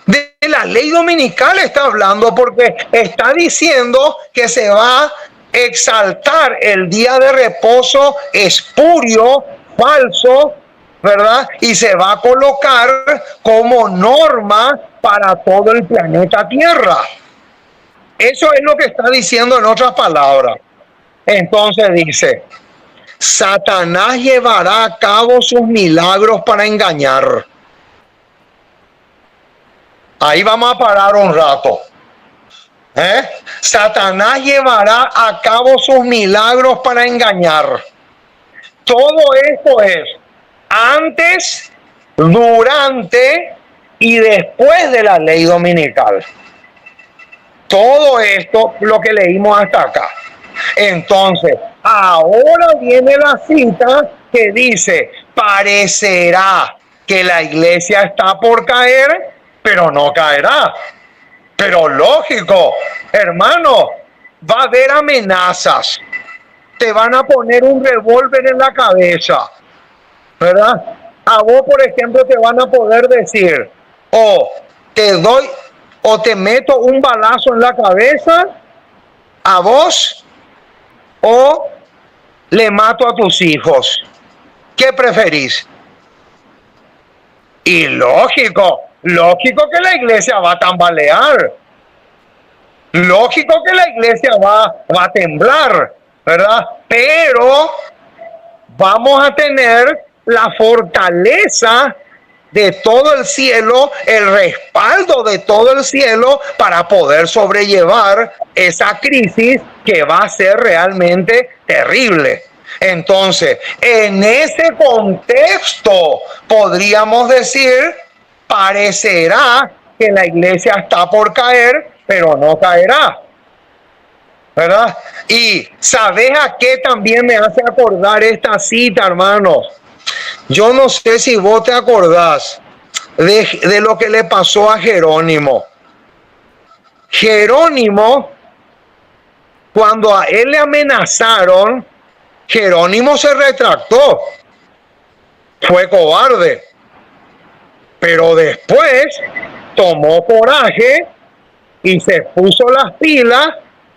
De la ley dominical está hablando, porque está diciendo que se va a exaltar el día de reposo espurio, falso, ¿verdad? Y se va a colocar como norma para todo el planeta Tierra. Eso es lo que está diciendo en otras palabras. Entonces dice, Satanás llevará a cabo sus milagros para engañar. Ahí vamos a parar un rato. Satanás llevará a cabo sus milagros para engañar. Todo esto es antes, durante y después de la ley dominical. Todo esto lo que leímos hasta acá. Entonces, ahora viene la cita que dice, parecerá que la iglesia está por caer, pero no caerá. Pero lógico, hermano, va a haber amenazas. Te van a poner un revólver en la cabeza, ¿verdad? A vos, por ejemplo, te van a poder decir, o te doy, o te meto un balazo en la cabeza, a vos, o le mato a tus hijos. ¿Qué preferís? Y lógico que la iglesia va a tambalear. Lógico que la iglesia va a temblar, ¿verdad? Pero vamos a tener la fortaleza de todo el cielo, el respaldo de todo el cielo para poder sobrellevar esa crisis que va a ser realmente terrible. Entonces, en ese contexto, podríamos decir, parecerá que la iglesia está por caer, pero no caerá, ¿verdad? Y ¿sabes a qué también me hace acordar esta cita, hermanos? Yo no sé si vos te acordás de lo que le pasó a Jerónimo. Jerónimo, cuando a él le amenazaron, Jerónimo se retractó. Fue cobarde. Pero después tomó coraje y se puso las pilas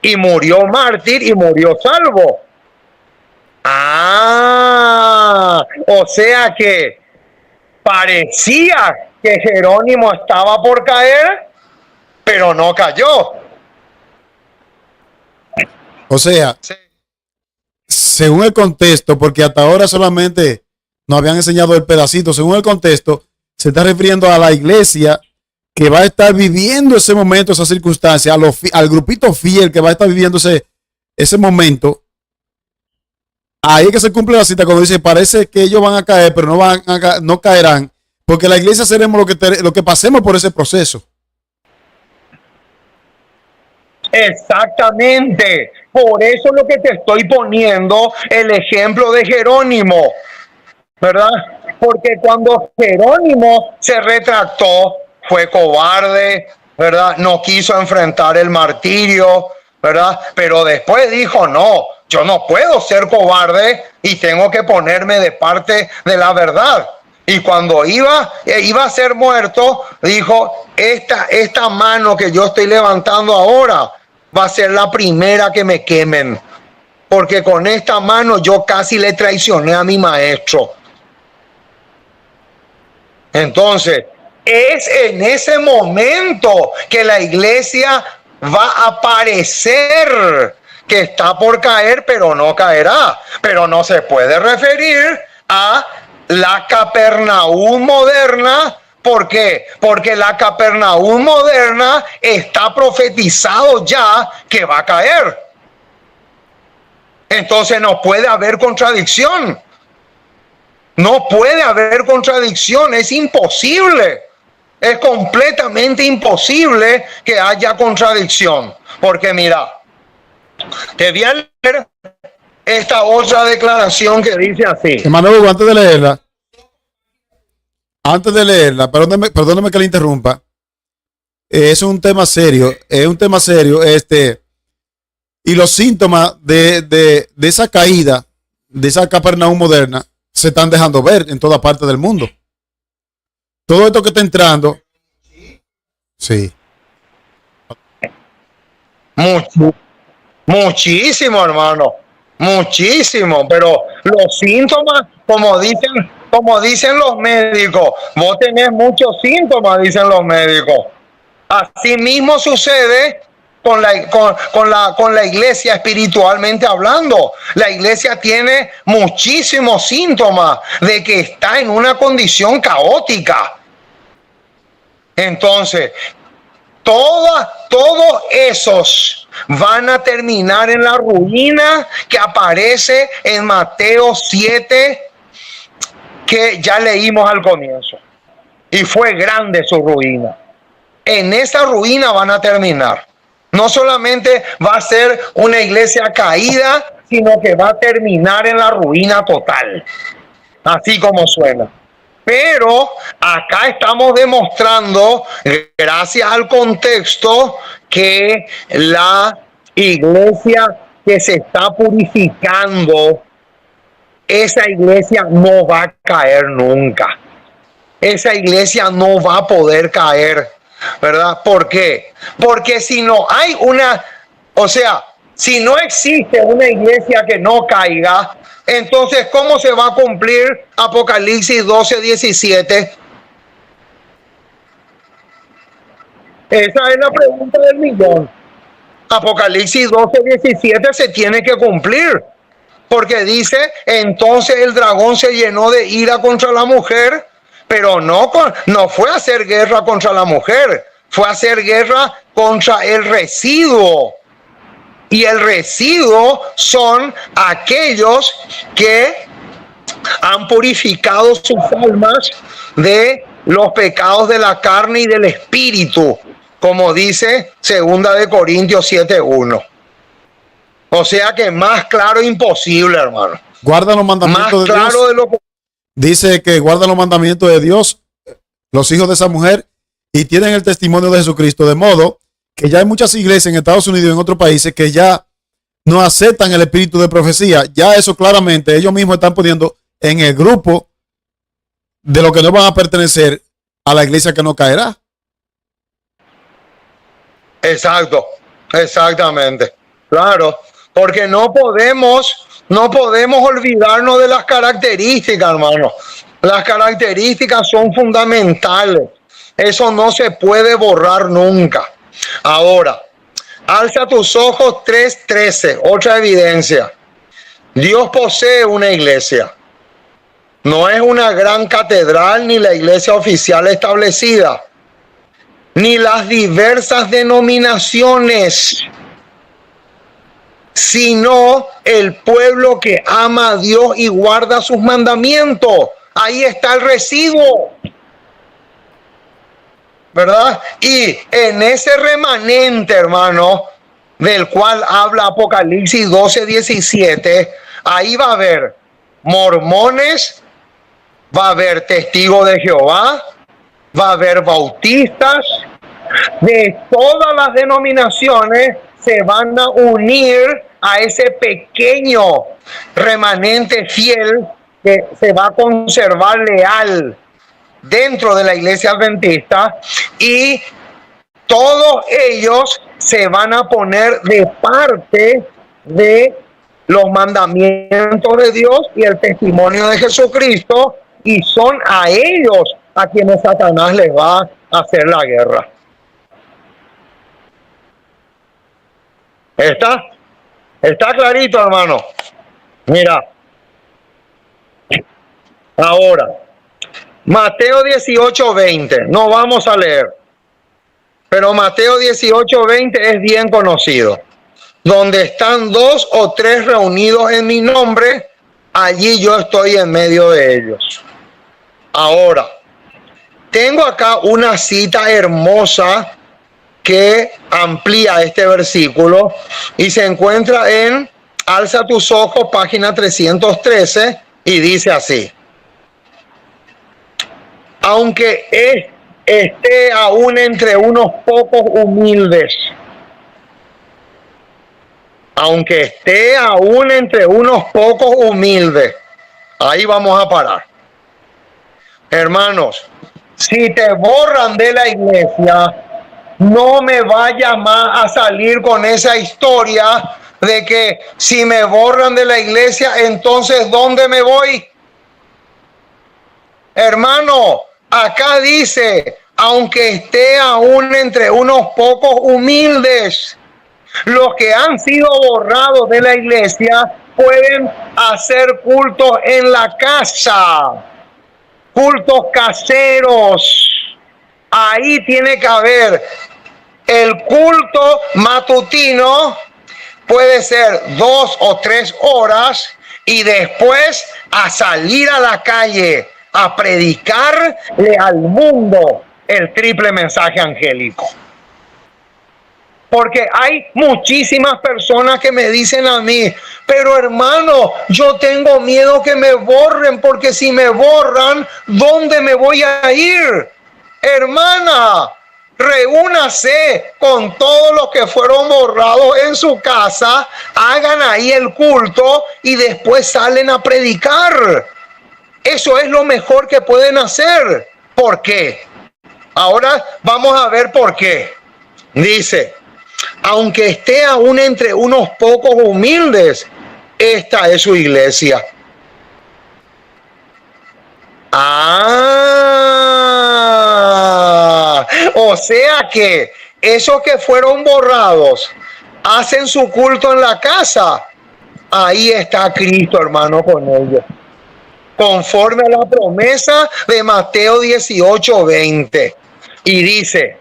y murió mártir y murió salvo. O sea que parecía que Jerónimo estaba por caer, pero no cayó. O sea, Sí. según el contexto, porque hasta ahora solamente nos habían enseñado el pedacito, según el contexto, se está refiriendo a la iglesia que va a estar viviendo ese momento, esa circunstancia, al grupito fiel que va a estar viviendo ese momento. Ahí es que se cumple la cita cuando dice, parece que ellos van a caer, pero no caerán, porque la iglesia seremos lo que pasemos por ese proceso. Exactamente. Por eso es lo que te estoy poniendo el ejemplo de Jerónimo, ¿verdad? Porque cuando Jerónimo se retractó, fue cobarde, ¿verdad? No quiso enfrentar el martirio, ¿verdad? Pero después dijo, no, yo no puedo ser cobarde y tengo que ponerme de parte de la verdad. Y cuando iba a ser muerto, dijo, esta mano que yo estoy levantando ahora va a ser la primera que me quemen. Porque con esta mano yo casi le traicioné a mi maestro. Entonces, es en ese momento que la iglesia va a parecer que está por caer, pero no caerá. Pero no se puede referir a la Capernaum moderna. ¿Por qué? Porque la Capernaum moderna está profetizado ya que va a caer. Entonces no puede haber contradicción. No puede haber contradicción, es imposible. Es completamente imposible que haya contradicción. Porque mira, te voy a leer esta otra declaración que dice así. Hermano Hugo, antes de leerla, perdóneme que le interrumpa. Es un tema serio, y los síntomas de esa caída, de esa Capernaum moderna, se están dejando ver en toda parte del mundo. Todo esto que está entrando, sí. Muchísimo, hermano. Muchísimo. Pero los síntomas, como dicen los médicos, vos tenés muchos síntomas, dicen los médicos. Así mismo sucede con la iglesia espiritualmente hablando. La iglesia tiene muchísimos síntomas de que está en una condición caótica. Entonces, todos esos van a terminar en la ruina que aparece en Mateo 7, que ya leímos al comienzo. Y fue grande su ruina. En esa ruina van a terminar. No solamente va a ser una iglesia caída, sino que va a terminar en la ruina total. Así como suena. Pero acá estamos demostrando, gracias al contexto, que la iglesia que se está purificando, esa iglesia no va a caer nunca. Esa iglesia no va a poder caer, ¿verdad? ¿Por qué? Porque si no hay una, o sea, si no existe una iglesia que no caiga, entonces ¿cómo se va a cumplir Apocalipsis 12:17? Esa es la pregunta del millón. Apocalipsis 12:17 se tiene que cumplir, porque dice, entonces el dragón se llenó de ira contra la mujer, pero no fue a hacer guerra contra la mujer, fue a hacer guerra contra el residuo. Y el residuo son aquellos que han purificado sus almas de los pecados de la carne y del espíritu, como dice 2 Corintios 7:1. O sea que más claro imposible, hermano. Guardan los mandamientos de claro Dios. De lo que... Dice que guardan los mandamientos de Dios, los hijos de esa mujer, y tienen el testimonio de Jesucristo, de modo que ya hay muchas iglesias en Estados Unidos y en otros países que ya no aceptan el espíritu de profecía. Ya eso claramente ellos mismos están poniendo en el grupo de lo que no van a pertenecer a la iglesia que no caerá. Exacto, exactamente. Claro, porque no podemos olvidarnos de las características, hermano. Las características son fundamentales. Eso no se puede borrar nunca. Ahora, alza tus ojos 3:13, otra evidencia. Dios posee una iglesia. No es una gran catedral ni la iglesia oficial establecida, ni las diversas denominaciones, sino el pueblo que ama a Dios y guarda sus mandamientos. Ahí está el residuo, ¿verdad? Y en ese remanente, hermano, del cual habla Apocalipsis 12:17, ahí va a haber mormones, va a haber testigos de Jehová, va a haber bautistas, de todas las denominaciones se van a unir a ese pequeño remanente fiel que se va a conservar leal dentro de la iglesia adventista, y todos ellos se van a poner de parte de los mandamientos de Dios y el testimonio de Jesucristo, y son a ellos a quienes Satanás les va a hacer la guerra. ¿Está clarito, hermano? Mira. Ahora, Mateo 18:20, no vamos a leer, pero Mateo 18:20 es bien conocido. Donde están 2 o 3 reunidos en mi nombre, allí yo estoy en medio de ellos. Ahora, tengo acá una cita hermosa que amplía este versículo y se encuentra en Alza tus ojos, página 313, y dice así: aunque esté aún entre unos pocos humildes, aunque esté aún entre unos pocos humildes, ahí vamos a parar. Hermanos, si te borran de la iglesia, no me vayas más a salir con esa historia de que si me borran de la iglesia, entonces ¿dónde me voy? Hermano, acá dice, aunque esté aún entre unos pocos humildes, los que han sido borrados de la iglesia pueden hacer cultos en la casa, cultos caseros. Ahí tiene que haber el culto matutino, puede ser 2 o 3 horas, y después a salir a la calle a predicarle al mundo el triple mensaje angélico. Porque hay muchísimas personas que me dicen a mí, pero hermano, yo tengo miedo que me borren, porque si me borran, ¿dónde me voy a ir? Hermana, reúnase con todos los que fueron borrados en su casa, hagan ahí el culto y después salen a predicar. Eso es lo mejor que pueden hacer. ¿Por qué? Ahora vamos a ver por qué. Dice, aunque esté aún entre unos pocos humildes, esta es su iglesia. O sea que esos que fueron borrados hacen su culto en la casa. Ahí está Cristo, hermano, con ellos. Conforme a la promesa de Mateo 18:20. Y dice,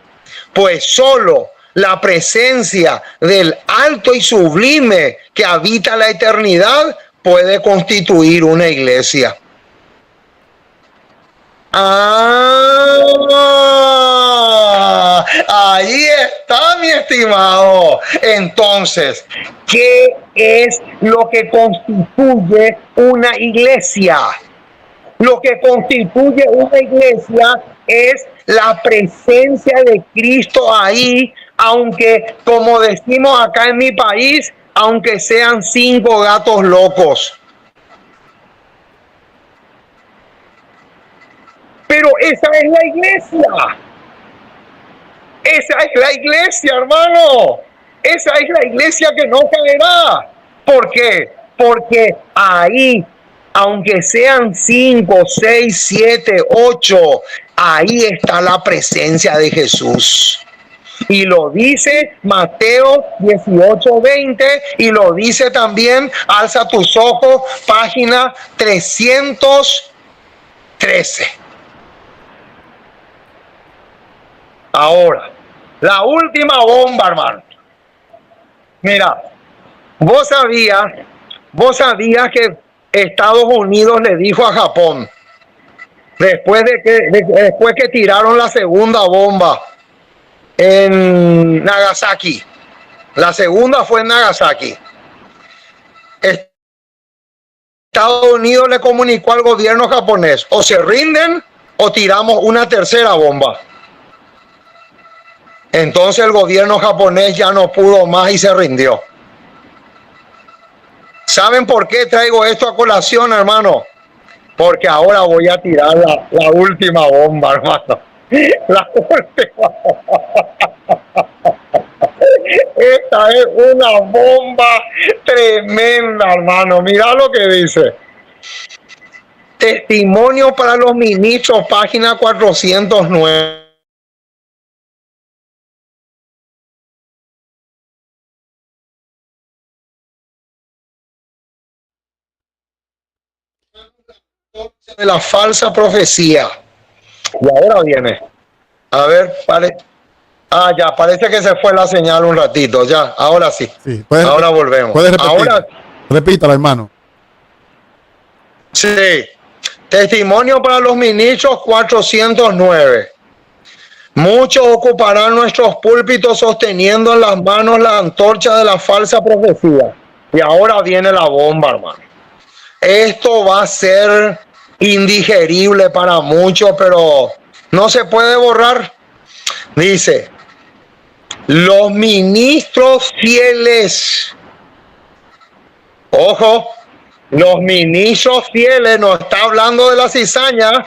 pues solo la presencia del alto y sublime que habita la eternidad puede constituir una iglesia. Ahí está, mi estimado. Entonces, ¿qué es lo que constituye una iglesia? Lo que constituye una iglesia es la presencia de Cristo ahí, aunque, como decimos acá en mi país, aunque sean 5 gatos locos. Pero esa es la iglesia. Esa es la iglesia, hermano. Esa es la iglesia que no caerá. ¿Por qué? Porque ahí, aunque sean 5, 6, 7, 8, ahí está la presencia de Jesús. Y lo dice Mateo 18:20 y lo dice también, alza tus ojos, página 313. Ahora, la última bomba, hermano. Mira, vos sabías que Estados Unidos le dijo a Japón, después que tiraron la segunda bomba en Nagasaki. La segunda fue en Nagasaki. Estados Unidos le comunicó al gobierno japonés, o se rinden o tiramos una tercera bomba. Entonces el gobierno japonés ya no pudo más y se rindió. ¿Saben por qué traigo esto a colación, hermano? Porque ahora voy a tirar la última bomba, hermano. La última bomba. Esta es una bomba tremenda, hermano. Mira lo que dice. Testimonio para los ministros, página 409. De la falsa profecía. Y ahora viene. A ver, ya parece que se fue la señal un ratito. Ya, ahora sí. Ahora volvemos. ¿Puedes repetir? Ahora, repítala, hermano. Sí. Testimonio para los ministros 409. Muchos ocuparán nuestros púlpitos sosteniendo en las manos la antorcha de la falsa profecía. Y ahora viene la bomba, hermano. Esto va a ser indigerible para muchos, pero no se puede borrar. Dice, los ministros fieles, ojo, los ministros fieles, no está hablando de la cizaña,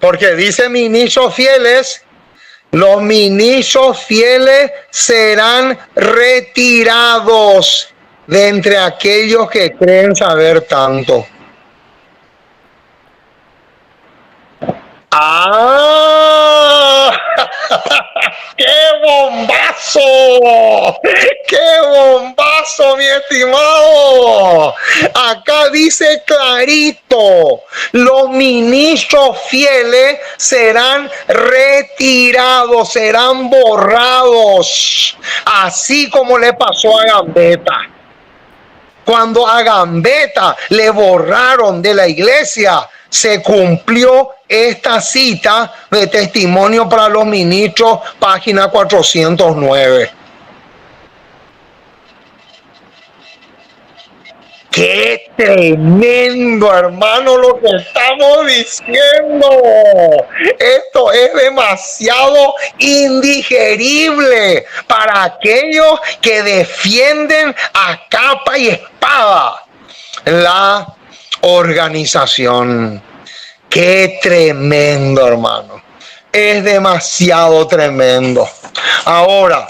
porque dice ministros fieles, los ministros fieles serán retirados de entre aquellos que creen saber tanto. ¡Qué bombazo! ¡Qué bombazo, mi estimado! Acá dice clarito, los ministros fieles serán retirados, serán borrados, así como le pasó a Gambetta. Cuando a Gambetta le borraron de la iglesia, se cumplió esta cita de Testimonio para los Ministros, página 409. Qué tremendo, hermano, lo que estamos diciendo. Esto es demasiado indigerible para aquellos que defienden a capa y espada la organización. Qué tremendo, hermano. Es demasiado tremendo. Ahora,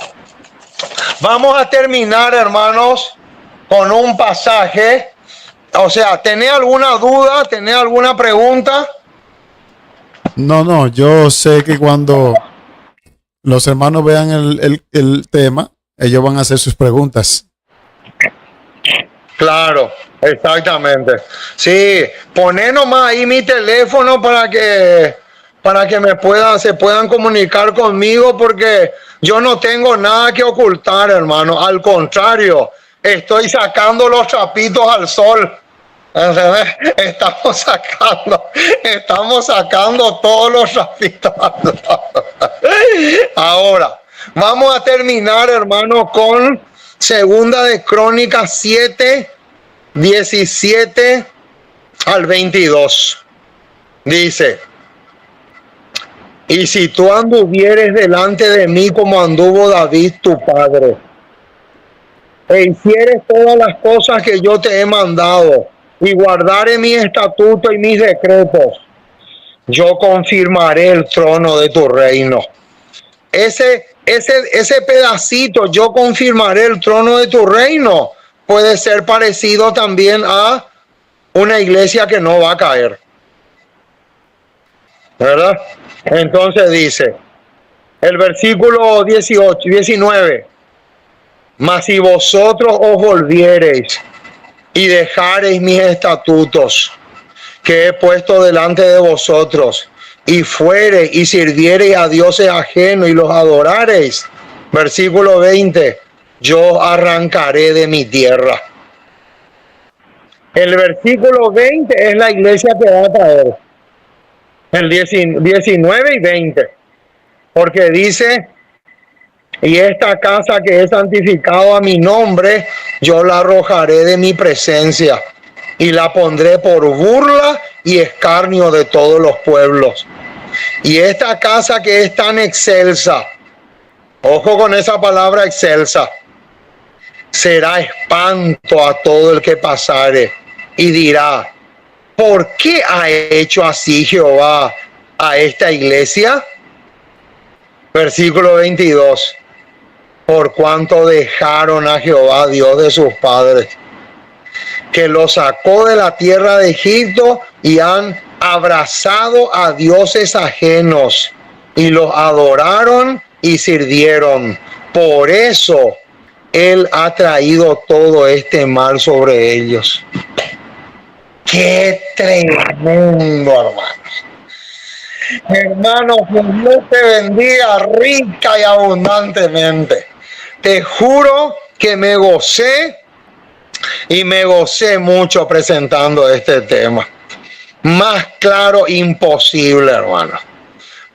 vamos a terminar, hermanos, con un pasaje. O sea, ¿tenés alguna duda? ¿Tenés alguna pregunta? No, yo sé que cuando los hermanos vean el tema, ellos van a hacer sus preguntas. Claro, exactamente. Sí, poné nomás ahí mi teléfono para que se puedan comunicar conmigo, porque yo no tengo nada que ocultar, hermano. Al contrario, estoy sacando los trapitos al sol. Estamos sacando todos los trapitos al sol. Ahora, vamos a terminar, hermano, con Segunda de Crónicas 7, 17 al 22. Dice: y si tú anduvieres delante de mí como anduvo David tu padre, e hicieres todas las cosas que yo te he mandado, y guardaré mis estatutos y mis decretos, yo confirmaré el trono de tu reino. Ese pedacito, yo confirmaré el trono de tu reino, puede ser parecido también a una iglesia que no va a caer, ¿verdad? Entonces dice el versículo 19: mas si vosotros os volviereis y dejareis mis estatutos que he puesto delante de vosotros, y fuereis y sirviereis a dioses ajenos y los adorareis, versículo 20, yo arrancaré de mi tierra. El versículo 20 es la iglesia que va a caer. El 19 y 20, porque dice: y esta casa que he santificado a mi nombre, yo la arrojaré de mi presencia y la pondré por burla y escarnio de todos los pueblos. Y esta casa que es tan excelsa, ojo con esa palabra excelsa, será espanto a todo el que pasare y dirá: ¿por qué ha hecho así Jehová a esta iglesia? Versículo 22. Por cuanto dejaron a Jehová, Dios de sus padres, que los sacó de la tierra de Egipto, y han abrazado a dioses ajenos y los adoraron y sirvieron. Por eso Él ha traído todo este mal sobre ellos. ¡Qué tremendo, hermano! Hermano, que Dios te bendiga rica y abundantemente. Te juro que me gocé mucho presentando este tema. Más claro imposible, hermano.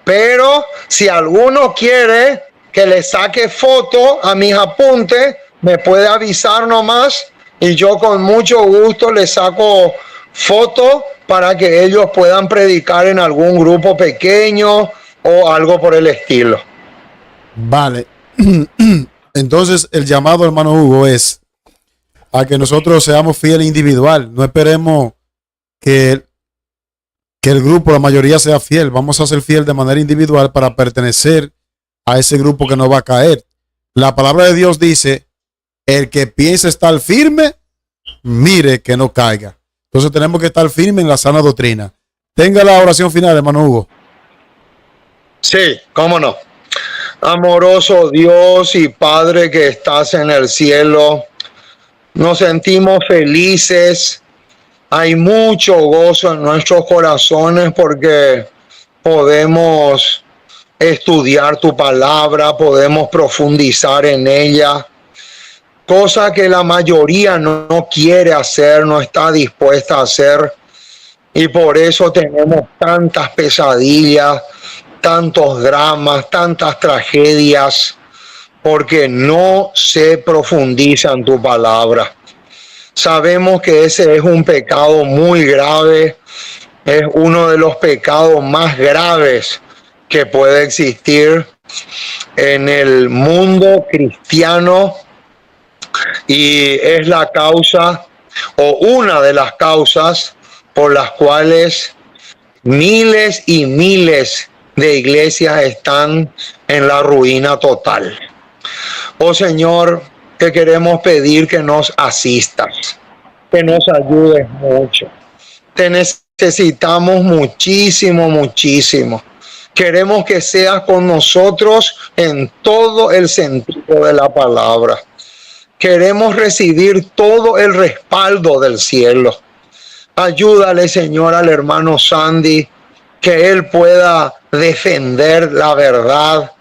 Pero si alguno quiere que le saque foto a mis apuntes, me puede avisar nomás y yo con mucho gusto le saco foto para que ellos puedan predicar en algún grupo pequeño o algo por el estilo. Vale. Entonces, el llamado, hermano Hugo, es a que nosotros seamos fieles individual. No esperemos que el grupo, la mayoría, sea fiel. Vamos a ser fiel de manera individual para pertenecer a ese grupo que no va a caer. La palabra de Dios dice: el que piensa estar firme, mire que no caiga. Entonces tenemos que estar firmes en la sana doctrina. Tenga la oración final, hermano Hugo. Sí, cómo no. Amoroso Dios y Padre que estás en el cielo, nos sentimos felices. Hay mucho gozo en nuestros corazones porque podemos estudiar tu palabra, podemos profundizar en ella, cosa que la mayoría no quiere hacer, no está dispuesta a hacer. Y por eso tenemos tantas pesadillas, tantos dramas, tantas tragedias, porque no se profundiza en tu palabra. Sabemos que ese es un pecado muy grave, es uno de los pecados más graves que puede existir en el mundo cristiano y es la causa o una de las causas por las cuales miles y miles de iglesias están en la ruina total. Oh Señor, te queremos pedir que nos asistas, que nos ayudes mucho. Te necesitamos muchísimo, muchísimo. Queremos que seas con nosotros en todo el sentido de la palabra. Queremos recibir todo el respaldo del cielo. Ayúdale, Señor, al hermano Sandy, que él pueda defender la verdad,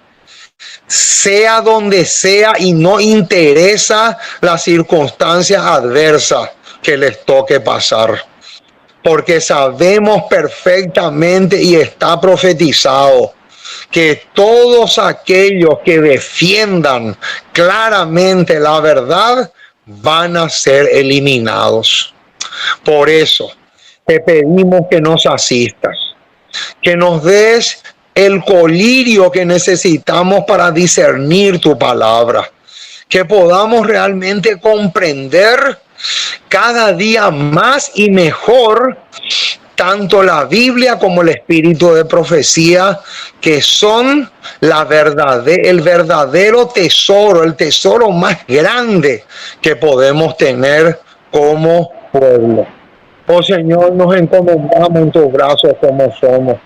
sea donde sea, y no interesa las circunstancias adversas que les toque pasar. Porque sabemos perfectamente y está profetizado que todos aquellos que defiendan claramente la verdad van a ser eliminados. Por eso te pedimos que nos asistas, que nos des el colirio que necesitamos para discernir tu palabra, que podamos realmente comprender cada día más y mejor tanto la Biblia como el espíritu de profecía, que son el verdadero tesoro, el tesoro más grande que podemos tener como pueblo. Oh Señor, nos encomendamos en tus brazos como somos.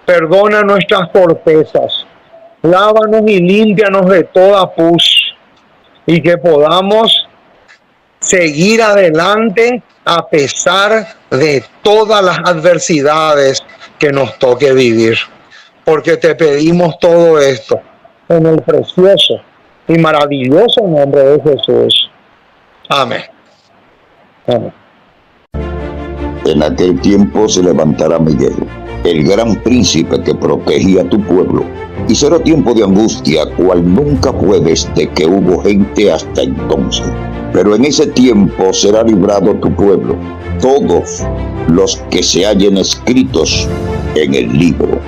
Perdona nuestras torpezas, lávanos y límpianos de toda pus, y que podamos seguir adelante a pesar de todas las adversidades que nos toque vivir. Porque te pedimos todo esto en el precioso y maravilloso nombre de Jesús. Amén. Amén. En aquel tiempo se levantará Miguel, el gran príncipe que protegía a tu pueblo, y será tiempo de angustia cual nunca fue desde que hubo gente hasta entonces. Pero en ese tiempo será librado tu pueblo, todos los que se hallen escritos en el libro.